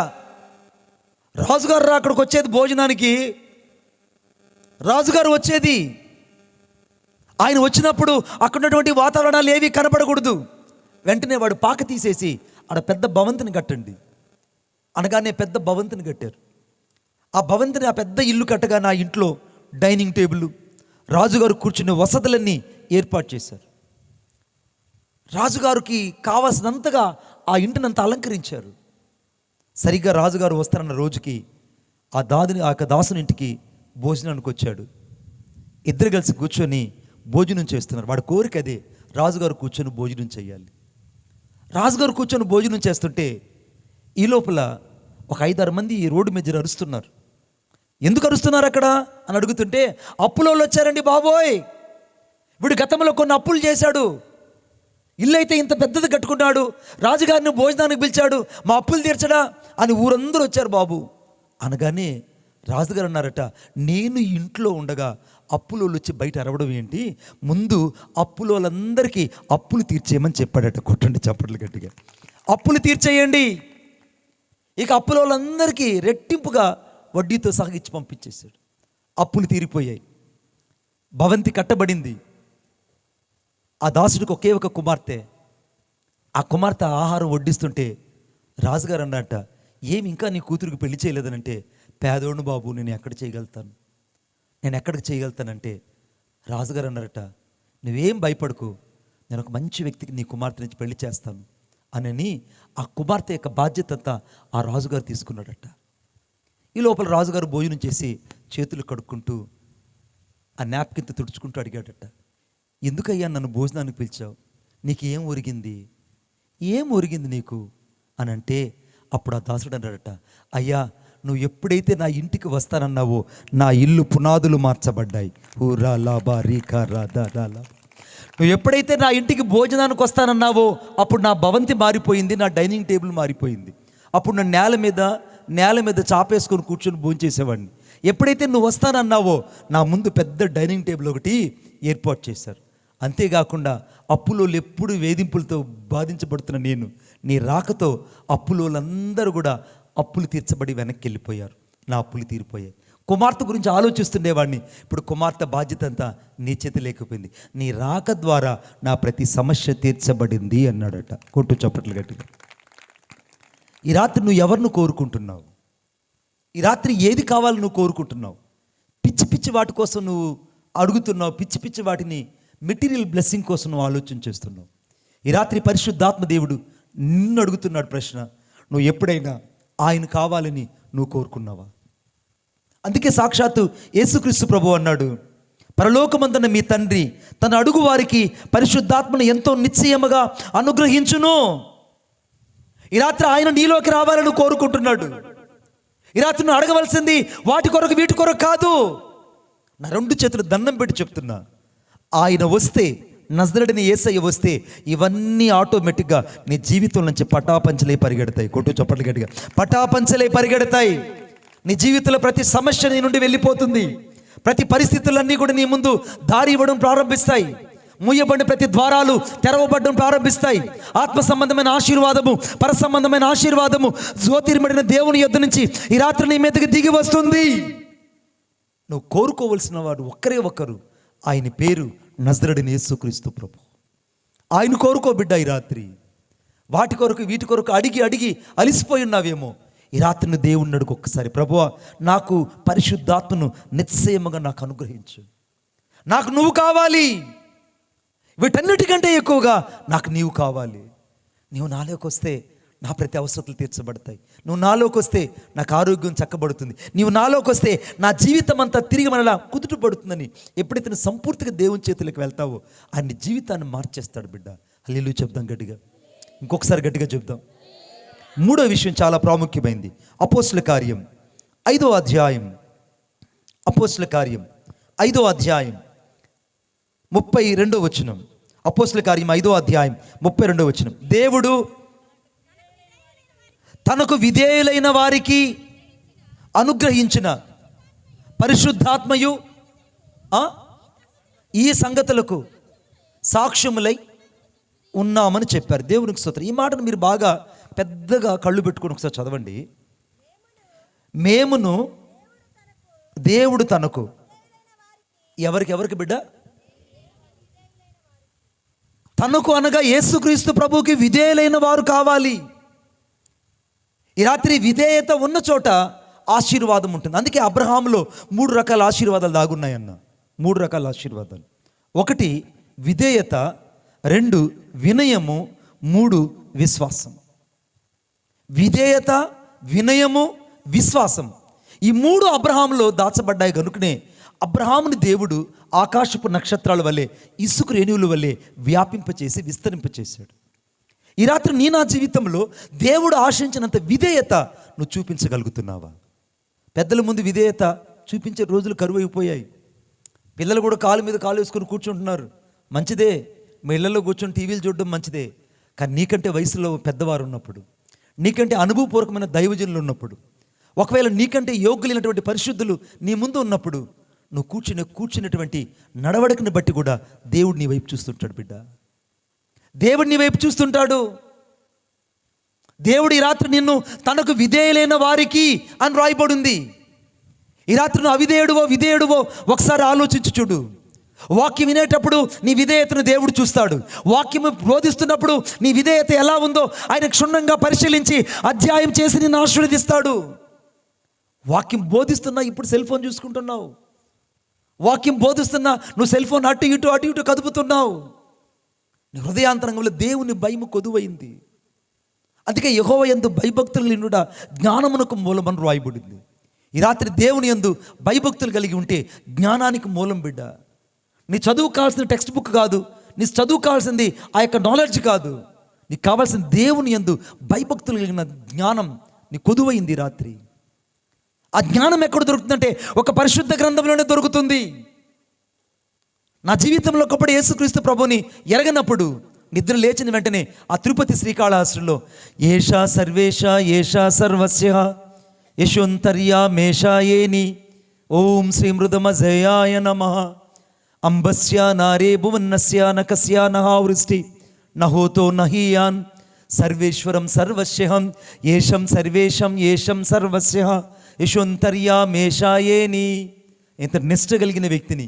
Speaker 1: రాజుగారు రా అక్కడికి వచ్చేది భోజనానికి, రాజుగారు వచ్చేది. ఆయన వచ్చినప్పుడు అక్కడ ఉన్నటువంటి వాతావరణాలు ఏవి కనపడకూడదు. వెంటనే వాడు పాక తీసేసి ఆడ పెద్ద భవంతిని కట్టండి అనగానే పెద్ద భవంతిని కట్టారు. ఆ భవంతిని, ఆ పెద్ద ఇల్లు కట్టగానే ఆ ఇంట్లో డైనింగ్ టేబుల్, రాజుగారు కూర్చునే వసతులన్నీ ఏర్పాటు చేశారు. రాజుగారికి కావాల్సినంతగా ఆ ఇంటినంత అలంకరించారు. సరిగ్గా రాజుగారు వస్తారన్న రోజుకి ఆ దాసుని ఇంటికి భోజనానికి వచ్చాడు. ఇద్దరు కలిసి కూర్చొని భోజనం చేస్తున్నారు. వాడి కోరిక అదే, రాజుగారు కూర్చొని భోజనం చేయాలి. రాజుగారు కూర్చొని భోజనం చేస్తుంటే ఈ లోపల ఒక 5-6 మంది ఈ రోడ్డు మీద అరుస్తున్నారు. ఎందుకు అరుస్తున్నారు అక్కడ అని అడుగుతుంటే, అప్పులోళ్ళు వచ్చారండి బాబోయ్, వీడు గతంలో కొన్ని అప్పులు చేశాడు, ఇల్లు అయితే ఇంత పెద్దది కట్టుకున్నాడు, రాజుగారిని భోజనానికి పిలిచాడు, మా అప్పులు తీర్చడా అని ఊరందరూ వచ్చారు బాబు అనగానే రాజుగారు అన్నారట, నేను ఇంట్లో ఉండగా అప్పులోళ్ళు వచ్చి బయట అరవడం ఏంటి, ముందు అప్పులోళ్ళందరికీ అప్పులు తీర్చేయమని చెప్పాడట. కొట్టండి చప్పట్లు గట్టిగా. అప్పులు తీర్చేయండి. ఇక అప్పులోళ్ళందరికీ రెట్టింపుగా వడ్డీతో సహా ఇచ్చి పంపించేశాడు. అప్పులు తీరిపోయాయి, భవంతి కట్టబడింది. ఆ దాసుడికి ఒకే ఒక కుమార్తె. ఆ కుమార్తె ఆహారం వడ్డిస్తుంటే రాజుగారు అన్నట్ట, ఏమి ఇంకా నీ కూతురికి పెళ్లి చేయలేదనంటే, పేదోడు బాబు, నేను ఎక్కడికి చేయగలుగుతానంటే, రాజుగారు అన్నారట, నువ్వేం భయపడకు, నేను ఒక మంచి వ్యక్తికి నీ కుమార్తె నుంచి పెళ్లి చేస్తాను అని ఆ కుమార్తె యొక్క బాధ్యత అంతా ఆ రాజుగారు తీసుకున్నాడట. ఈ లోపల రాజుగారు భోజనం చేసి చేతులు కడుక్కుంటూ ఆ నాప్కిన్తో తుడుచుకుంటూ అడిగాడట, ఎందుకయ్యా నన్ను భోజనానికి పిలిచావు, నీకు ఏం ఒరిగింది నీకు అని అంటే, అప్పుడు ఆ దాసుడు అన్నాడట, అయ్యా నువ్వు ఎప్పుడైతే నా ఇంటికి వస్తానన్నావో నా ఇల్లు పునాదులు మార్చబడ్డాయి. హూరా లాబా రీకా రాదా రాలా. నువ్వు ఎప్పుడైతే నా ఇంటికి భోజనానికి వస్తానన్నావో అప్పుడు నా భవంతి మారిపోయింది, నా డైనింగ్ టేబుల్ మారిపోయింది. అప్పుడు నా నేల మీద చాపేసుకొని కూర్చొని భోంచేసేవాడిని. ఎప్పుడైతే నువ్వు వస్తానన్నావో నా ముందు పెద్ద డైనింగ్ టేబుల్ ఒకటి ఏర్పాటు చేశారు. అంతేకాకుండా అప్పులోళ్ళు ఎప్పుడు వేధింపులతో బాధించబడుతున్న నేను, నీ రాకతో అప్పులోళ్ళందరూ కూడా అప్పులు తీర్చబడి వెనక్కి వెళ్ళిపోయారు, నా అప్పులు తీరిపోయాయి. కుమార్తె గురించి ఆలోచిస్తుండేవాడిని, ఇప్పుడు కుమార్తె బాధ్యత అంతా నీ చేతి లేకపోయింది, నీ రాక ద్వారా నా ప్రతి సమస్య తీర్చబడింది అన్నాడట. కొట్టు చప్పట్లు గట్టిగా. ఈ రాత్రి నువ్వు ఎవరిని కోరుకుంటున్నావు? ఈ రాత్రి ఏది కావాలని నువ్వు కోరుకుంటున్నావు? పిచ్చి వాటి కోసం నువ్వు అడుగుతున్నావు, పిచ్చి వాటిని మెటీరియల్ బ్లెస్సింగ్ కోసం నువ్వు ఆలోచన చేస్తున్నావు. ఈ రాత్రి పరిశుద్ధాత్మ దేవుడు నిన్ను అడుగుతున్నాడు ప్రశ్న, నువ్వు ఎప్పుడైనా ఆయన కావాలని నువ్వు కోరుకున్నావా? అందుకే సాక్షాత్తు యేసుక్రీస్తు ప్రభు అన్నాడు, పరలోకమందున్న మీ తండ్రి తన అడుగు వారికి పరిశుద్ధాత్మను ఎంతో నిశ్చయముగా అనుగ్రహించును. ఈ రాత్రి ఆయన నీలోకి రావాలని కోరుకుంటున్నాడు. ఈ రాత్రి నువ్వు అడగవలసింది వాటి కొరకు వీటి కొరకు కాదు. నా 2 చేతులు దండం పెట్టి చెప్తున్నా, ఆయన వస్తే, నజరేయుడైన యేసయ్య వస్తే ఇవన్నీ ఆటోమేటిక్గా నీ జీవితం నుంచి పటాపంచలే పరిగెడతాయి. కొట్టు చప్పట్లు గట్టిగా. పటాపంచలే పరిగెడతాయి. నీ జీవితంలో ప్రతి సమస్య నీ నుండి వెళ్ళిపోతుంది. ప్రతి పరిస్థితులన్నీ కూడా నీ ముందు దారి ఇవ్వడం ప్రారంభిస్తాయి. మూయబడిన ప్రతి ద్వారాలు తెరవబడడం ప్రారంభిస్తాయి. ఆత్మ సంబంధమైన ఆశీర్వాదము, పర సంబంధమైన ఆశీర్వాదము, జ్యోతిర్మడిన దేవుని యొద్ద నుంచి ఈ రాత్రి నీ మీదకి దిగి వస్తుంది. నువ్వు కోరుకోవలసిన వాడు ఒక్కరే ఒక్కరు, ఆయన పేరు నజరేయుడైన యేసుక్రీస్తు ప్రభు. ఆయన కోరుకో బిడ్డ. ఈ రాత్రి వాటి కొరకు వీటి కొరకు అడిగి అలిసిపోయి ఉన్నావేమో. ఈ రాత్రిని దేవుణ్ణి అడుగు ఒక్కసారి, ప్రభువా నాకు పరిశుద్ధాత్మను నిశ్చయముగా నాకు అనుగ్రహించు, నాకు నువ్వు కావాలి, వీటన్నిటికంటే ఎక్కువగా నాకు నీవు కావాలి. నీవు నాలోకి వస్తే నా ప్రతి అవసరతలు తీర్చబడతాయి. నువ్వు నాలోకి వస్తే నాకు ఆరోగ్యం చక్కబడుతుంది. నీవు నాలోకి వస్తే నా జీవితం అంతా తిరిగి మనలా కుదుట పడుతుందని ఎప్పుడైతే నువ్వు సంపూర్తిగా దేవుని చేతులకు వెళ్తావో ఆయన జీవితాన్ని మార్చేస్తాడు బిడ్డ. హల్లెలూయా చెప్దాం గట్టిగా, ఇంకొకసారి గట్టిగా చెప్దాం. 3వ విషయం చాలా ప్రాముఖ్యమైనది. అపోస్తుల కార్యం 5వ అధ్యాయం, అపోస్తుల కార్యం 5వ అధ్యాయం 32వ వచనం. అపోస్తుల కార్యం 5వ అధ్యాయం 32వ వచనం. దేవుడు తనకు విధేయులైన వారికి అనుగ్రహించిన పరిశుద్ధాత్మయు ఈ సంగతులకు సాక్ష్యములై ఉన్నామని చెప్పారు. దేవునికి స్తోత్రం. ఈ మాటను మీరు బాగా పెద్దగా కళ్ళు పెట్టుకుని ఒకసారి చదవండి. మేమును దేవుడు తనకు, ఎవరికి బిడ్డ? తనకు అనగా యేసుక్రీస్తు ప్రభువుకి విధేయులైన వారు కావాలి. ఈ రాత్రి విధేయత ఉన్న చోట ఆశీర్వాదం ఉంటుంది. అందుకే అబ్రహాములో 3 రకాల ఆశీర్వాదాలు దాగున్నాయన్న. 3 రకాల ఆశీర్వాదాలు. 1 విధేయత, 2 వినయము, 3 విశ్వాసం. విధేయత, వినయము, విశ్వాసం, ఈ 3 అబ్రహాములో దాచబడ్డాయి. కనుకనే అబ్రహాముని దేవుడు ఆకాశపు నక్షత్రాల వల్లే, ఇసుక రేణువుల వల్లే వ్యాపింపచేసి విస్తరింపచేశాడు. ఈ రాత్రి నీ నా జీవితంలో దేవుడు ఆశించినంత విధేయత నువ్వు చూపించగలుగుతున్నావా? పెద్దల ముందు విధేయత చూపించే రోజులు కరువైపోయాయి. పిల్లలు కూడా కాలు మీద కాలు వేసుకొని కూర్చుంటున్నారు. మంచిదే, మీ ఇళ్లలో కూర్చొని టీవీలు చూడడం మంచిదే. కానీ నీకంటే వయసులో పెద్దవారు ఉన్నప్పుడు, నీకంటే అనుభవపూర్వకమైన దైవజనులు ఉన్నప్పుడు, ఒకవేళ నీకంటే యోగ్యులైనటువంటి పరిశుద్ధులు నీ ముందు ఉన్నప్పుడు, నువ్వు కూర్చున్నటువంటి నడవడికని బట్టి కూడా దేవుడు నీ వైపు చూస్తుంటాడు బిడ్డ. దేవుడు నీ వైపు చూస్తుంటాడు. దేవుడు ఈ రాత్రి నిన్ను తనకు విధేయులైన వారికి అని రాయబడింది. ఈ రాత్రి నువ్వు విధేయుడువో ఒకసారి ఆలోచించి చూడు. వాక్యం వినేటప్పుడు నీ విధేయతను దేవుడు చూస్తాడు. వాక్యం బోధిస్తున్నప్పుడు నీ విధేయత ఎలా ఉందో ఆయన క్షుణ్ణంగా పరిశీలించి అధ్యాయం చేసి నిన్ను ఆశీర్వదిస్తాడు. వాక్యం బోధిస్తున్నా ఇప్పుడు సెల్ ఫోన్ చూసుకుంటున్నావు. వాక్యం బోధిస్తున్నా నువ్వు సెల్ ఫోన్ అటు ఇటు కదుపుతున్నావు. నీ హృదయాంతరంగంలో దేవుని భయము కొదువైంది. అందుకే యెహోవా యందు భయభక్తులు నిండుట జ్ఞానమునకు మూలమని రాయబడింది. ఈ రాత్రి దేవుని యందు భయభక్తులు కలిగి ఉంటే జ్ఞానానికి మూలం బిడ్డ. నీ చదువు కావాల్సిన టెక్స్ట్ బుక్ కాదు, నీ చదువు కావాల్సింది ఆ యొక్క నాలెడ్జ్ కాదు, నీకు కావాల్సిన దేవుని యందు భయభక్తులు కలిగిన జ్ఞానం నీ కొదువైంది. రాత్రి ఆ జ్ఞానం ఎక్కడ దొరుకుతుందంటే ఒక పరిశుద్ధ గ్రంథంలోనే దొరుకుతుంది. నా జీవితంలో ఒకప్పుడు యేసుక్రీస్తు ప్రభుని ఎరగనప్పుడు నిద్ర లేచిన వెంటనే ఆ తిరుపతి శ్రీకాళహస్తిలో ఏషా సర్వేష ఏషా సర్వస్య యశోంతర్యామేషాయేని ఓం శ్రీ మృదమజయాయ నమః అంబస్య నారే భువన్నస్య నకస్య నహావృష్టి నహోతో నహీయాన్ సర్వేశ్వరం సర్వస్యహం ఏషం సర్వేషం ఏషం సర్వస్య యశోంతర్యామేషాయేని. ఇంత నిష్ట కలిగిన వ్యక్తిని.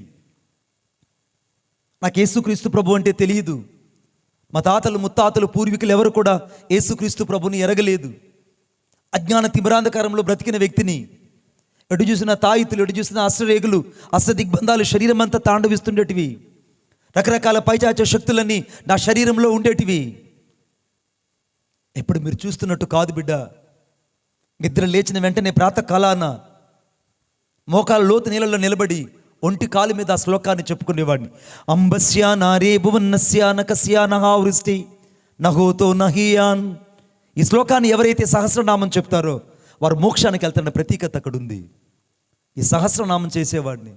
Speaker 1: నాకు యేసుక్రీస్తు ప్రభు అంటే తెలియదు. మా తాతలు ముత్తాతలు పూర్వీకులు ఎవరు కూడా యేసుక్రీస్తు ప్రభుని ఎరగలేదు. అజ్ఞాన తిమిరాంధకారంలో బ్రతికిన వ్యక్తిని. ఎటు చూసిన తాయితులు, ఎటు చూసిన అష్టరేగులు, అష్టదిగ్బంధాలు శరీరం అంతా తాండవిస్తుండేటివి. రకరకాల పైచాచ శక్తులన్నీ నా శరీరంలో ఉండేటివి. ఎప్పుడు మీరు చూస్తున్నట్టు కాదు బిడ్డ. నిద్ర లేచిన వెంటనే ప్రాతకాలాన మోకాల లోతు నీళ్ళలో నిలబడి ఒంటి కాలు మీద ఆ శ్లోకాన్ని చెప్పుకునేవాడిని. అంబస్య నారే భువన్నస్య నకస్య నహావృష్టి నహోతో నహీయాన్. ఈ శ్లోకాన్ని ఎవరైతే సహస్రనామం చెప్తారో వారు మోక్షానికి వెళ్తున్న ప్రతీకత అక్కడ ఉంది. ఈ సహస్రనామం చేసేవాడిని.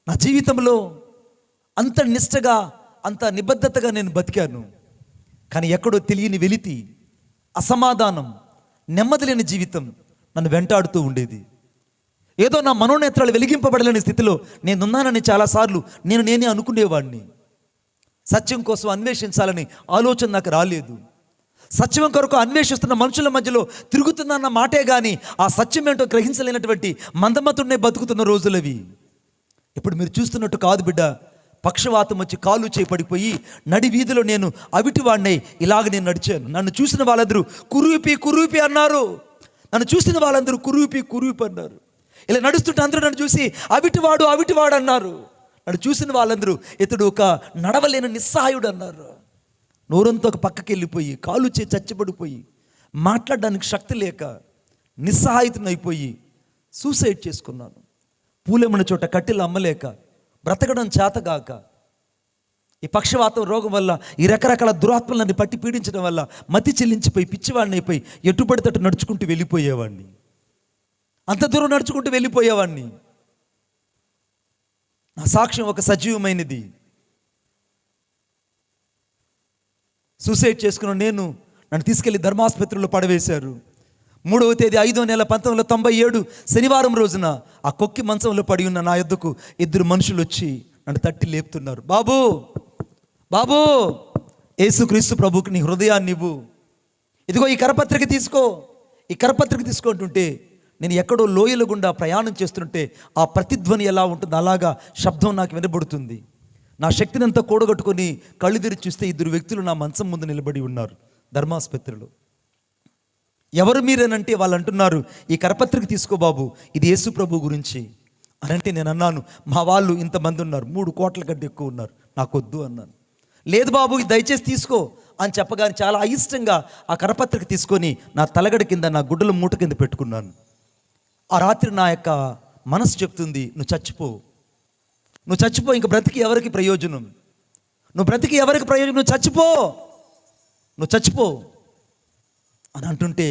Speaker 1: నా జీవితంలో అంత నిష్టగా అంత నిబద్ధతగా నేను బతికాను. కానీ ఎక్కడో తెలియని వెలితి, అసమాధానం, నెమ్మది లేని జీవితం నన్ను వెంటాడుతూ ఉండేది. ఏదో నా మనోనేత్రాలు వెలిగింపబడలేని స్థితిలో నేనున్నానని చాలాసార్లు నేనే అనుకునేవాడిని. సత్యం కోసం అన్వేషించాలని ఆలోచన నాకు రాలేదు. సత్యం కొరకు అన్వేషిస్తున్న మనుషుల మధ్యలో తిరుగుతున్న మాటే కానీ ఆ సత్యం ఏంటో గ్రహించలేనటువంటి మందమతుడినే బతుకుతున్న రోజులవి. ఇప్పుడు మీరు చూస్తున్నట్టు కాదు బిడ్డ. పక్షవాతం వచ్చి కాలు చేయి పడిపోయి నడి వీధిలో నేను అవిటివాడినై ఇలాగ నేను నడిచాను. నన్ను చూసిన వాళ్ళందరూ కురూపి అన్నారు. నన్ను చూసిన వాళ్ళందరూ కురూపి అన్నారు. ఇలా నడుస్తుంటే అందరూ నన్ను చూసి అవిటివాడు అన్నారు. నన్ను చూసిన వాళ్ళందరూ ఇతడు ఒక నడవలేని నిస్సహాయుడు అన్నారు. నోరంతో ఒక పక్కకి వెళ్ళిపోయి కాలు చేయి చచ్చిపడిపోయి మాట్లాడడానికి శక్తి లేక నిస్సహాయితను అయిపోయి సూసైడ్ చేసుకున్నాను. పూలెమ్మన చోట కట్టెలు అమ్మలేక బ్రతకడం చేతగాక ఈ పక్షవాతం రోగం వల్ల ఈ రకరకాల దురాత్మలని పట్టి పీడించడం వల్ల మతి చెల్లించిపోయి పిచ్చివాడిని అయిపోయి ఎటుపడితట్టు నడుచుకుంటూ వెళ్ళిపోయేవాడిని. అంత దూరం నడుచుకుంటూ వెళ్ళిపోయేవాడిని. నా సాక్ష్యం ఒక సజీవమైనది. సూసైడ్ చేసుకున్న నన్ను తీసుకెళ్లి ధర్మాసుపత్రిలో పడవేశారు. 3వ తేదీ 5వ నెల 1997 శనివారం రోజున ఆ కొక్కి మంచంలో పడి ఉన్న నా యొద్దకు 2 మనుషులు వచ్చి నన్ను తట్టి లేపుతున్నారు. బాబు యేసుక్రీస్తు ప్రభుకి నీ హృదయాన్ని ఇవ్వు. ఇదిగో ఈ కరపత్రిక తీసుకుంటుంటే నేను ఎక్కడో లోయల గుండా ప్రయాణం చేస్తుంటే ఆ ప్రతిధ్వని ఎలా ఉంటుందో అలాగా శబ్దం నాకు వినబడుతుంది. నా శక్తిని అంతా కూడగట్టుకొని కళ్ళు తెరిచి చూస్తే 2 వ్యక్తులు నా మంచం ముందు నిలబడి ఉన్నారు ధర్మాసుపత్రిలో. ఎవరు మీరేనంటే వాళ్ళు అంటున్నారు, ఈ కరపత్రిక తీసుకో బాబు, ఇది యేసు ప్రభు గురించి అని అంటే నేను అన్నాను, మా వాళ్ళు ఇంతమంది ఉన్నారు, 3 కోట్ల కంటే ఎక్కువ ఉన్నారు, నాకొద్దు అన్నాను. లేదు బాబు ఇది దయచేసి తీసుకో అని చెప్పగానే చాలా అయిష్టంగా ఆ కరపత్రిక తీసుకొని నా తలగడ కింద నా గుడ్డల మూట కింద పెట్టుకున్నాను. ఆ రాత్రి నా యొక్క మనసు చెప్తుంది, నువ్వు చచ్చిపో, ఇంక బ్రతికి ఎవరికి ప్రయోజనం, నువ్వు చచ్చిపో అని అంటుంటే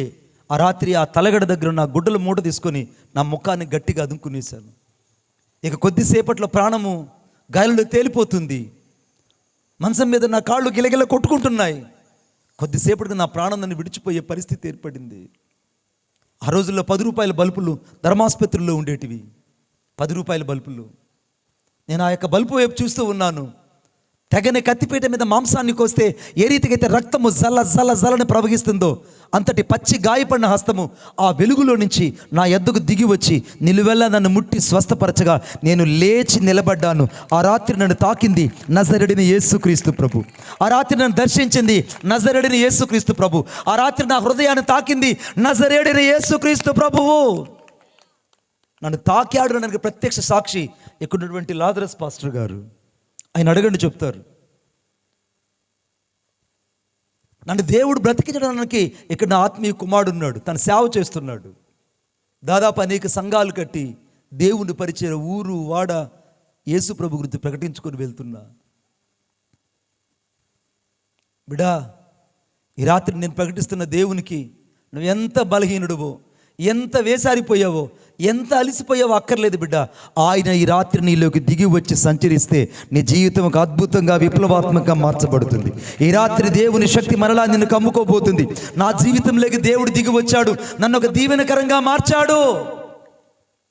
Speaker 1: ఆ రాత్రి ఆ తలగడ దగ్గర నా గుడ్డల మూట తీసుకొని నా ముఖాన్ని గట్టిగా అదుముకునేశాను. ఇక కొద్దిసేపట్లో ప్రాణము గాలిలో తేలిపోతుంది. మంచం మీద నా కాళ్ళు గిలగిల కొట్టుకుంటున్నాయి. కొద్దిసేపటికి నా ప్రాణం నన్ను విడిచిపోయే పరిస్థితి ఏర్పడింది. ఆ రోజుల్లో 10 రూపాయల బల్బులు ధర్మాసుపత్రుల్లో ఉండేటివి. 10 రూపాయల బల్బులు. నేను ఆ యొక్క బల్బు వైపు చూస్తూ ఉన్నాను. తెగని కత్తిపీట మీద మాంసాన్ని కోస్తే ఏ రీతికైతే రక్తము జల జల జలని ప్రవహిస్తుందో అంతటి పచ్చి గాయపడిన హస్తము ఆ వెలుగులో నుంచి నా ఎద్దుకు దిగి వచ్చి నిలువెల్లా నన్ను ముట్టి స్వస్థపరచగా నేను లేచి నిలబడ్డాను. ఆ రాత్రి నన్ను తాకింది నజరేయుడైన యేసుక్రీస్తు ప్రభు. ఆ రాత్రి నన్ను దర్శించింది నజరేయుడైన యేసుక్రీస్తు ప్రభు. ఆ రాత్రి నా హృదయాన్ని తాకింది నజరేయుడైన యేసుక్రీస్తు ప్రభువు. నన్ను తాకాడు నాకు ప్రత్యక్ష సాక్షి ఇక్కడున్నటువంటి లాజరస్ పాస్టర్ గారు. ఆయన అడగండి చెప్తారు. నన్ను దేవుడు బ్రతికించడానికి ఇక్కడ నా ఆత్మీయ కుమారుడు ఉన్నాడు, తను సేవ చేస్తున్నాడు. దాదాపు అనేక సంఘాలు కట్టి దేవుని పరిచయ ఊరు వాడ యేసు ప్రభు గురించి ప్రకటించుకొని వెళ్తున్నా. బిడా, ఈ రాత్రి నేను ప్రకటిస్తున్న దేవునికి నువ్వు ఎంత బలహీనుడువో, ఎంత వేసారిపోయావో, ఎంత అలిసిపోయావో అక్కర్లేదు బిడ్డ. ఆయన ఈ రాత్రి నీలోకి దిగి వచ్చి సంచరిస్తే నీ జీవితం ఒక అద్భుతంగా విప్లవాత్మకంగా మార్చబడుతుంది. ఈ రాత్రి దేవుని శక్తి మరలా నిన్ను కమ్ముకోబోతుంది. నా జీవితంలోకి దేవుడు దిగి వచ్చాడు, నన్ను ఒక దీవెనకరంగా మార్చాడు.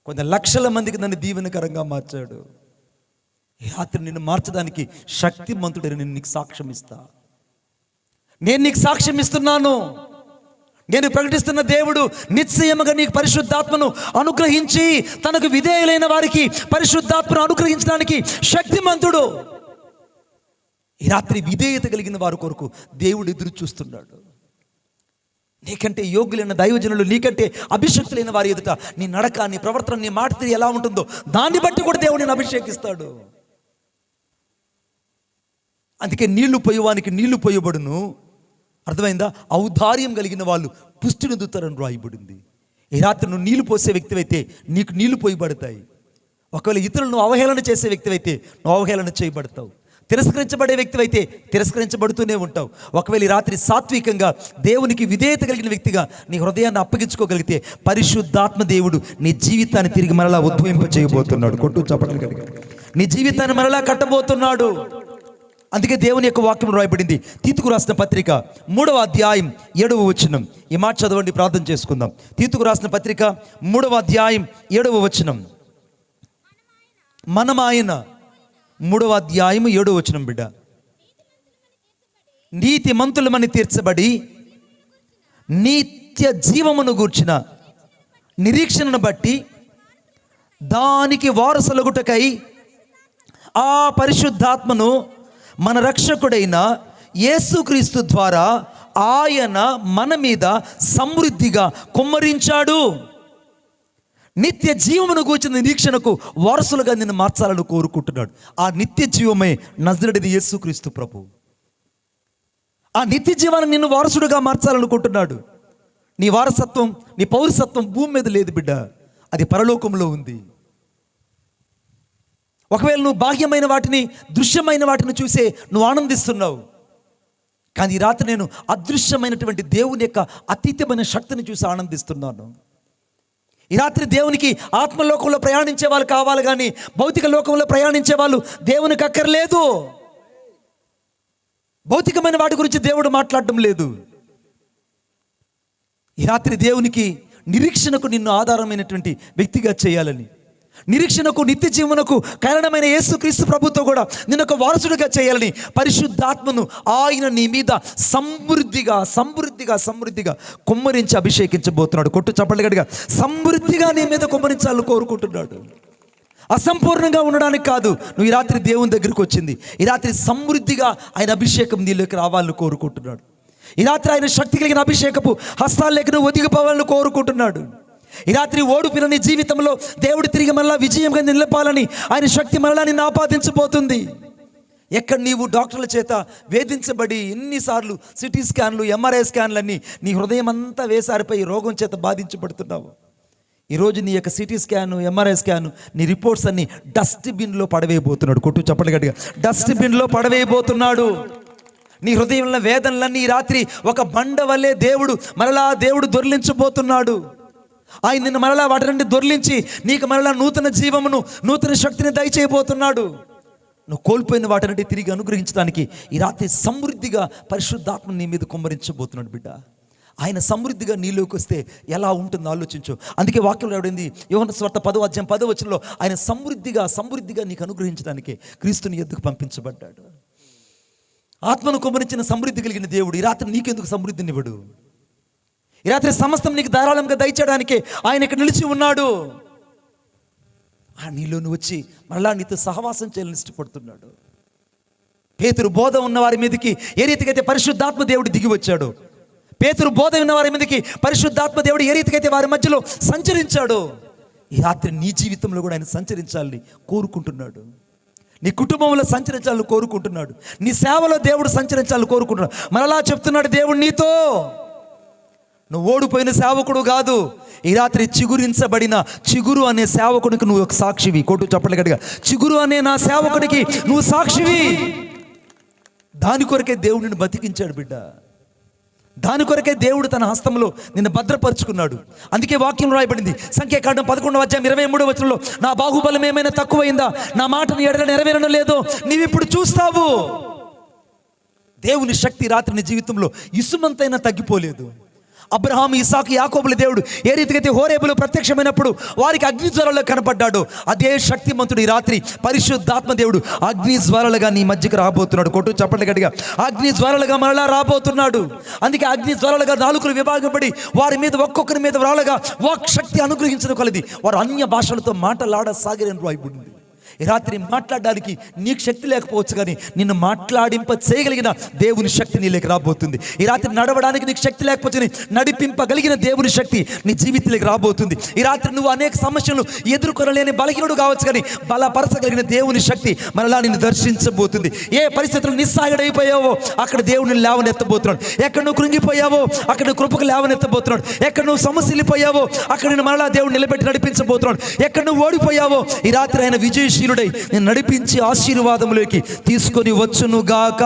Speaker 1: కొంత లక్షల మందికి నన్ను దీవెనకరంగా మార్చాడు. ఈ రాత్రి నిన్ను మార్చడానికి శక్తిమంతుడని నేను నీకు సాక్ష్యం ఇస్తా. నేను నీకు సాక్ష్యం ఇస్తున్నాను. నేను ప్రకటిస్తున్న దేవుడు నిశ్చయముగా నీకు పరిశుద్ధాత్మను అనుగ్రహించి తనకు విధేయులైన వారికి పరిశుద్ధాత్మను అనుగ్రహించడానికి శక్తిమంతుడు. ఈ రాత్రి విధేయత కలిగిన వారి కొరకు దేవుడు ఎదురు చూస్తున్నాడు. నీకంటే యోగ్యులైన దైవజనులు, నీకంటే అభిషక్తులైన వారి ఎదుట నీ నడక, నీ ప్రవర్తన, నీ మాట తీరు ఎలా ఉంటుందో దాన్ని బట్టి కూడా దేవుడు నేను అభిషేకిస్తాడు. అందుకే నీళ్లు పోయేవానికి నీళ్లు పోయబడును, అర్థమైందా? ఔదార్యం కలిగిన వాళ్ళు పుష్టిని దుతారని రాయబడింది. ఈ రాత్రి నువ్వు నీళ్లు పోసే వ్యక్తివైతే నీకు నీళ్లు పోయబడతాయి. ఒకవేళ ఇతరులను అవహేళన చేసే వ్యక్తివైతే నువ్వు అవహేళన చేయబడతావు. తిరస్కరించబడే వ్యక్తివైతే తిరస్కరించబడుతూనే ఉంటావు. ఒకవేళ ఈ రాత్రి సాత్వికంగా దేవునికి విధేయత కలిగిన వ్యక్తిగా నీ హృదయాన్ని అప్పగించుకోగలిగితే పరిశుద్ధాత్మ దేవుడు నీ జీవితాన్ని తిరిగి మరలా ఉద్భవింప చేయబోతున్నాడు. కొట్టు చప్పట్లు కలిగి నీ జీవితాన్ని మరలా కట్టబోతున్నాడు. అందుకే దేవుని యొక్క వాక్యం రాయబడింది తీతుకు రాసిన పత్రిక 3వ అధ్యాయం 7వ వచనం. ఈ మాట చదవండి, ప్రార్థన చేసుకుందాం. తీతుకు రాసిన పత్రిక 3వ అధ్యాయం 7వ వచనం. మనమాయన 3వ అధ్యాయం 7వ వచనం. బిడ్డ, నీతి మంతులమని తీర్చబడి నిత్య జీవమును గూర్చిన నిరీక్షణను బట్టి దానికి వారసులగుటకై ఆ పరిశుద్ధాత్మను మన రక్షకుడైన యేసుక్రీస్తు ద్వారా ఆయన మన మీద సమృద్ధిగా కుమ్మరించాడు. నిత్య జీవమును గూర్చిన నిరీక్షణకు వారసులుగా నిన్ను మార్చాలని కోరుకుంటున్నాడు. ఆ నిత్య జీవమే నజరేయుడైన యేసుక్రీస్తు ప్రభు. ఆ నిత్య జీవాన్ని నిన్ను వారసుడుగా మార్చాలనుకుంటున్నాడు. నీ వారసత్వం, నీ పౌరసత్వం భూమి మీద లేదు బిడ్డ, అది పరలోకంలో ఉంది. ఒకవేళ నువ్వు బాహ్యమైన వాటిని, దృశ్యమైన వాటిని చూసే నువ్వు ఆనందిస్తున్నావు, కానీ ఈ రాత్రి నేను అదృశ్యమైనటువంటి దేవుని యొక్క అతీతమైన శక్తిని చూసి ఆనందిస్తున్నాను. ఈ రాత్రి దేవునికి ఆత్మలోకంలో ప్రయాణించే వాళ్ళు కావాలి, కానీ భౌతిక లోకంలో ప్రయాణించే వాళ్ళు దేవునికి అక్కర్లేదు. భౌతికమైన వాటి గురించి దేవుడు మాట్లాడటం లేదు. ఈ రాత్రి దేవునికి నిరీక్షణకు నిన్ను ఆధారమైనటువంటి వ్యక్తిగా చేయాలని, నిరీక్షణకు నిత్య జీవనకు కారణమైన యేసుక్రీస్తు ప్రభుతో కూడా నిన్ను ఒక వారసుడిగా చేయాలని పరిశుద్ధాత్మను ఆయన నీ మీద సమృద్ధిగా సమృద్ధిగా సమృద్ధిగా కుమ్మరించి అభిషేకించబోతున్నాడు. కొట్టు చప్పట్లు గట్టిగా. సమృద్ధిగా నీ మీద కుమ్మరించాలని కోరుకుంటున్నాడు. అసంపూర్ణంగా ఉండడానికి కాదు నువ్వు ఈ రాత్రి దేవుని దగ్గరికి వచ్చింది. ఈ రాత్రి సమృద్ధిగా ఆయన అభిషేకం నీలోకి రావాలని కోరుకుంటున్నాడు. ఈ రాత్రి ఆయన శక్తి కలిగిన అభిషేకపు హస్తాల్లోకి నువ్వు ఒదిగిపోవాలని కోరుకుంటున్నాడు. ఈ రాత్రి ఓడిపోయిన నీ జీవితంలో దేవుడు తిరిగి మరలా విజయంగా నిలపాలని ఆయన శక్తి మరలా నిన్ను ఆపాదించబోతుంది. ఎక్కడ నీవు డాక్టర్ల చేత వేధించబడి ఎన్నిసార్లు సిటీ స్కాన్లు, ఎంఆర్ఐ స్కాన్లన్నీ నీ హృదయం అంతా వేసారిపోయి రోగం చేత బాధించబడుతున్నావు. ఈరోజు నీ యొక్క సిటీ స్కాను, ఎంఆర్ఐ స్కాను, నీ రిపోర్ట్స్ అన్ని డస్ట్బిన్లో పడవేయబోతున్నాడు. కొట్టు చప్పట్లు గట్టిగా. డస్ట్బిన్లో పడవేయబోతున్నాడు. నీ హృదయంలో వేదనలన్నీ ఈ రాత్రి ఒక బండ వల్లే దేవుడు దొర్లించబోతున్నాడు. ఆయన నిన్ను మరలా వాటి నుండి దొర్లించి నీకు మరలా నూతన జీవమును, నూతన శక్తిని దయచేయబోతున్నాడు. నువ్వు కోల్పోయిన వాటి నుండి తిరిగి అనుగ్రహించడానికి ఈ రాత్రి సమృద్ధిగా పరిశుద్ధాత్మ నీ మీద కుమ్మరించబోతున్నాడు. బిడ్డ, ఆయన సమృద్ధిగా నీలోకి వస్తే ఎలా ఉంటుందో ఆలోచించు. అందుకే వాక్యంలో ఎవడింది, యోహాను సువార్త 10వ అధ్యాయం 10వ వచనంలో ఆయన సమృద్ధిగా నీకు అనుగ్రహించడానికి క్రీస్తుని ఎద్దుకు పంపించబడ్డాడు. ఆత్మను కుమ్మరించిన సమృద్ధి కలిగిన దేవుడు ఈ రాత్రి నీకెందుకు సమృద్ధినివ్వడు? ఈ రాత్రి సమస్తం నీకు ధారాళంగా దయచేయడానికి ఆయన ఇక్కడ నిలిచి ఉన్నాడు. ఆ నీలోని వచ్చి మరలా నీతో సహవాసం చేయాలని ఇష్టపడుతున్నాడు. పేతురు బోధ ఉన్న వారి మీదకి ఏ రీతికైతే పరిశుద్ధాత్మ దేవుడు దిగి వచ్చాడు, పేతురు బోధ ఉన్న వారి మీదకి పరిశుద్ధాత్మ దేవుడు ఏ రీతికైతే వారి మధ్యలో సంచరించాడు, ఈ రాత్రి నీ జీవితంలో కూడా ఆయన సంచరించాలని కోరుకుంటున్నాడు. నీ కుటుంబంలో సంచరించాలని కోరుకుంటున్నాడు. నీ సేవలో దేవుడు సంచరించాలని కోరుకుంటున్నాడు. మరలా చెప్తున్నాడు దేవుడు నీతో, నువ్వు ఓడిపోయిన సేవకుడు కాదు. ఈ రాత్రి చిగురించబడిన చిగురు అనే సేవకుడికి నువ్వు ఒక సాక్షివి. కోటు చప్పట్లు గట్టిగా, చిగురు అనే నా సేవకుడికి నువ్వు సాక్షివి. దాని కొరకే దేవుడు నిన్ను బతికించాడు బిడ్డ. దాని కొరకే దేవుడు తన హస్తంలో నిన్ను భద్రపరుచుకున్నాడు. అందుకే వాక్యం రాయబడింది సంఖ్యాకాండం 11:23 నా బాహుబలం ఏమైనా తక్కువైందా, నా మాటను ఎడల నెరవేరడం లేదో నీవిప్పుడు చూస్తావు. దేవుని శక్తి రాత్రి నీ జీవితంలో ఇసుమంతైనా తగ్గిపోలేదు. అబ్రహాము, ఇసాకు, యాకోబుల దేవుడు ఏ రీతికైతే హోరేబులో ప్రత్యక్షమైనప్పుడు వారికి అగ్ని జ్వాలలో కనపడ్డాడు, అదే శక్తిమంతుడు ఈ రాత్రి పరిశుద్ధాత్మ దేవుడు అగ్ని జ్వాలలుగా నీ మధ్యకి రాబోతున్నాడు. కొట్టు చప్పట్లు గట్టిగా, అగ్ని జ్వాలలుగా మరలా రాబోతున్నాడు. అందుకే అగ్ని జ్వాలలుగా నాలుకలు విభాగపడి వారి మీద ఒక్కొక్కరి మీద వ్రాలగా వాక్ శక్తి అనుగ్రహించడం కొలది వారు అన్య భాషలతో మాటలాడసాగిరని రాయబడింది. ఈ రాత్రి మాట్లాడడానికి నీకు శక్తి లేకపోవచ్చు, కానీ నిన్ను మాట్లాడింప చేయగలిగిన దేవుని శక్తి నీలోకి రాబోతుంది. ఈ రాత్రి నడవడానికి నీకు శక్తి లేకపోతే నడిపింపగలిగిన దేవుని శక్తి నీ జీవితంలోకి రాబోతుంది. ఈ రాత్రి నువ్వు అనేక సమస్యలు ఎదుర్కొనలేని బలహీనుడు కావచ్చు, కానీ బలపరచగలిగిన దేవుని శక్తి మనలా నిన్ను దర్శించబోతుంది. ఏ పరిస్థితులు నిస్సాయుడైపోయావో అక్కడ దేవుని లేవనెత్తబోతున్నాడు. ఎక్కడ నువ్వు కృంగిపోయావో అక్కడ నువ్వు కృపకు లేవనెత్తబోతున్నాడు. ఎక్కడ నువ్వు సమస్యలిపోయావో అక్కడ నేను మరలా దేవుడు నిలబెట్టి నడిపించబోతున్నాడు. ఎక్కడ నువ్వు ఓడిపోయావో ఈ రాత్రి ఆయన విజయశీలుడై నేను నడిపించి ఆశీర్వాదములోకి తీసుకొని వచ్చునుగాక.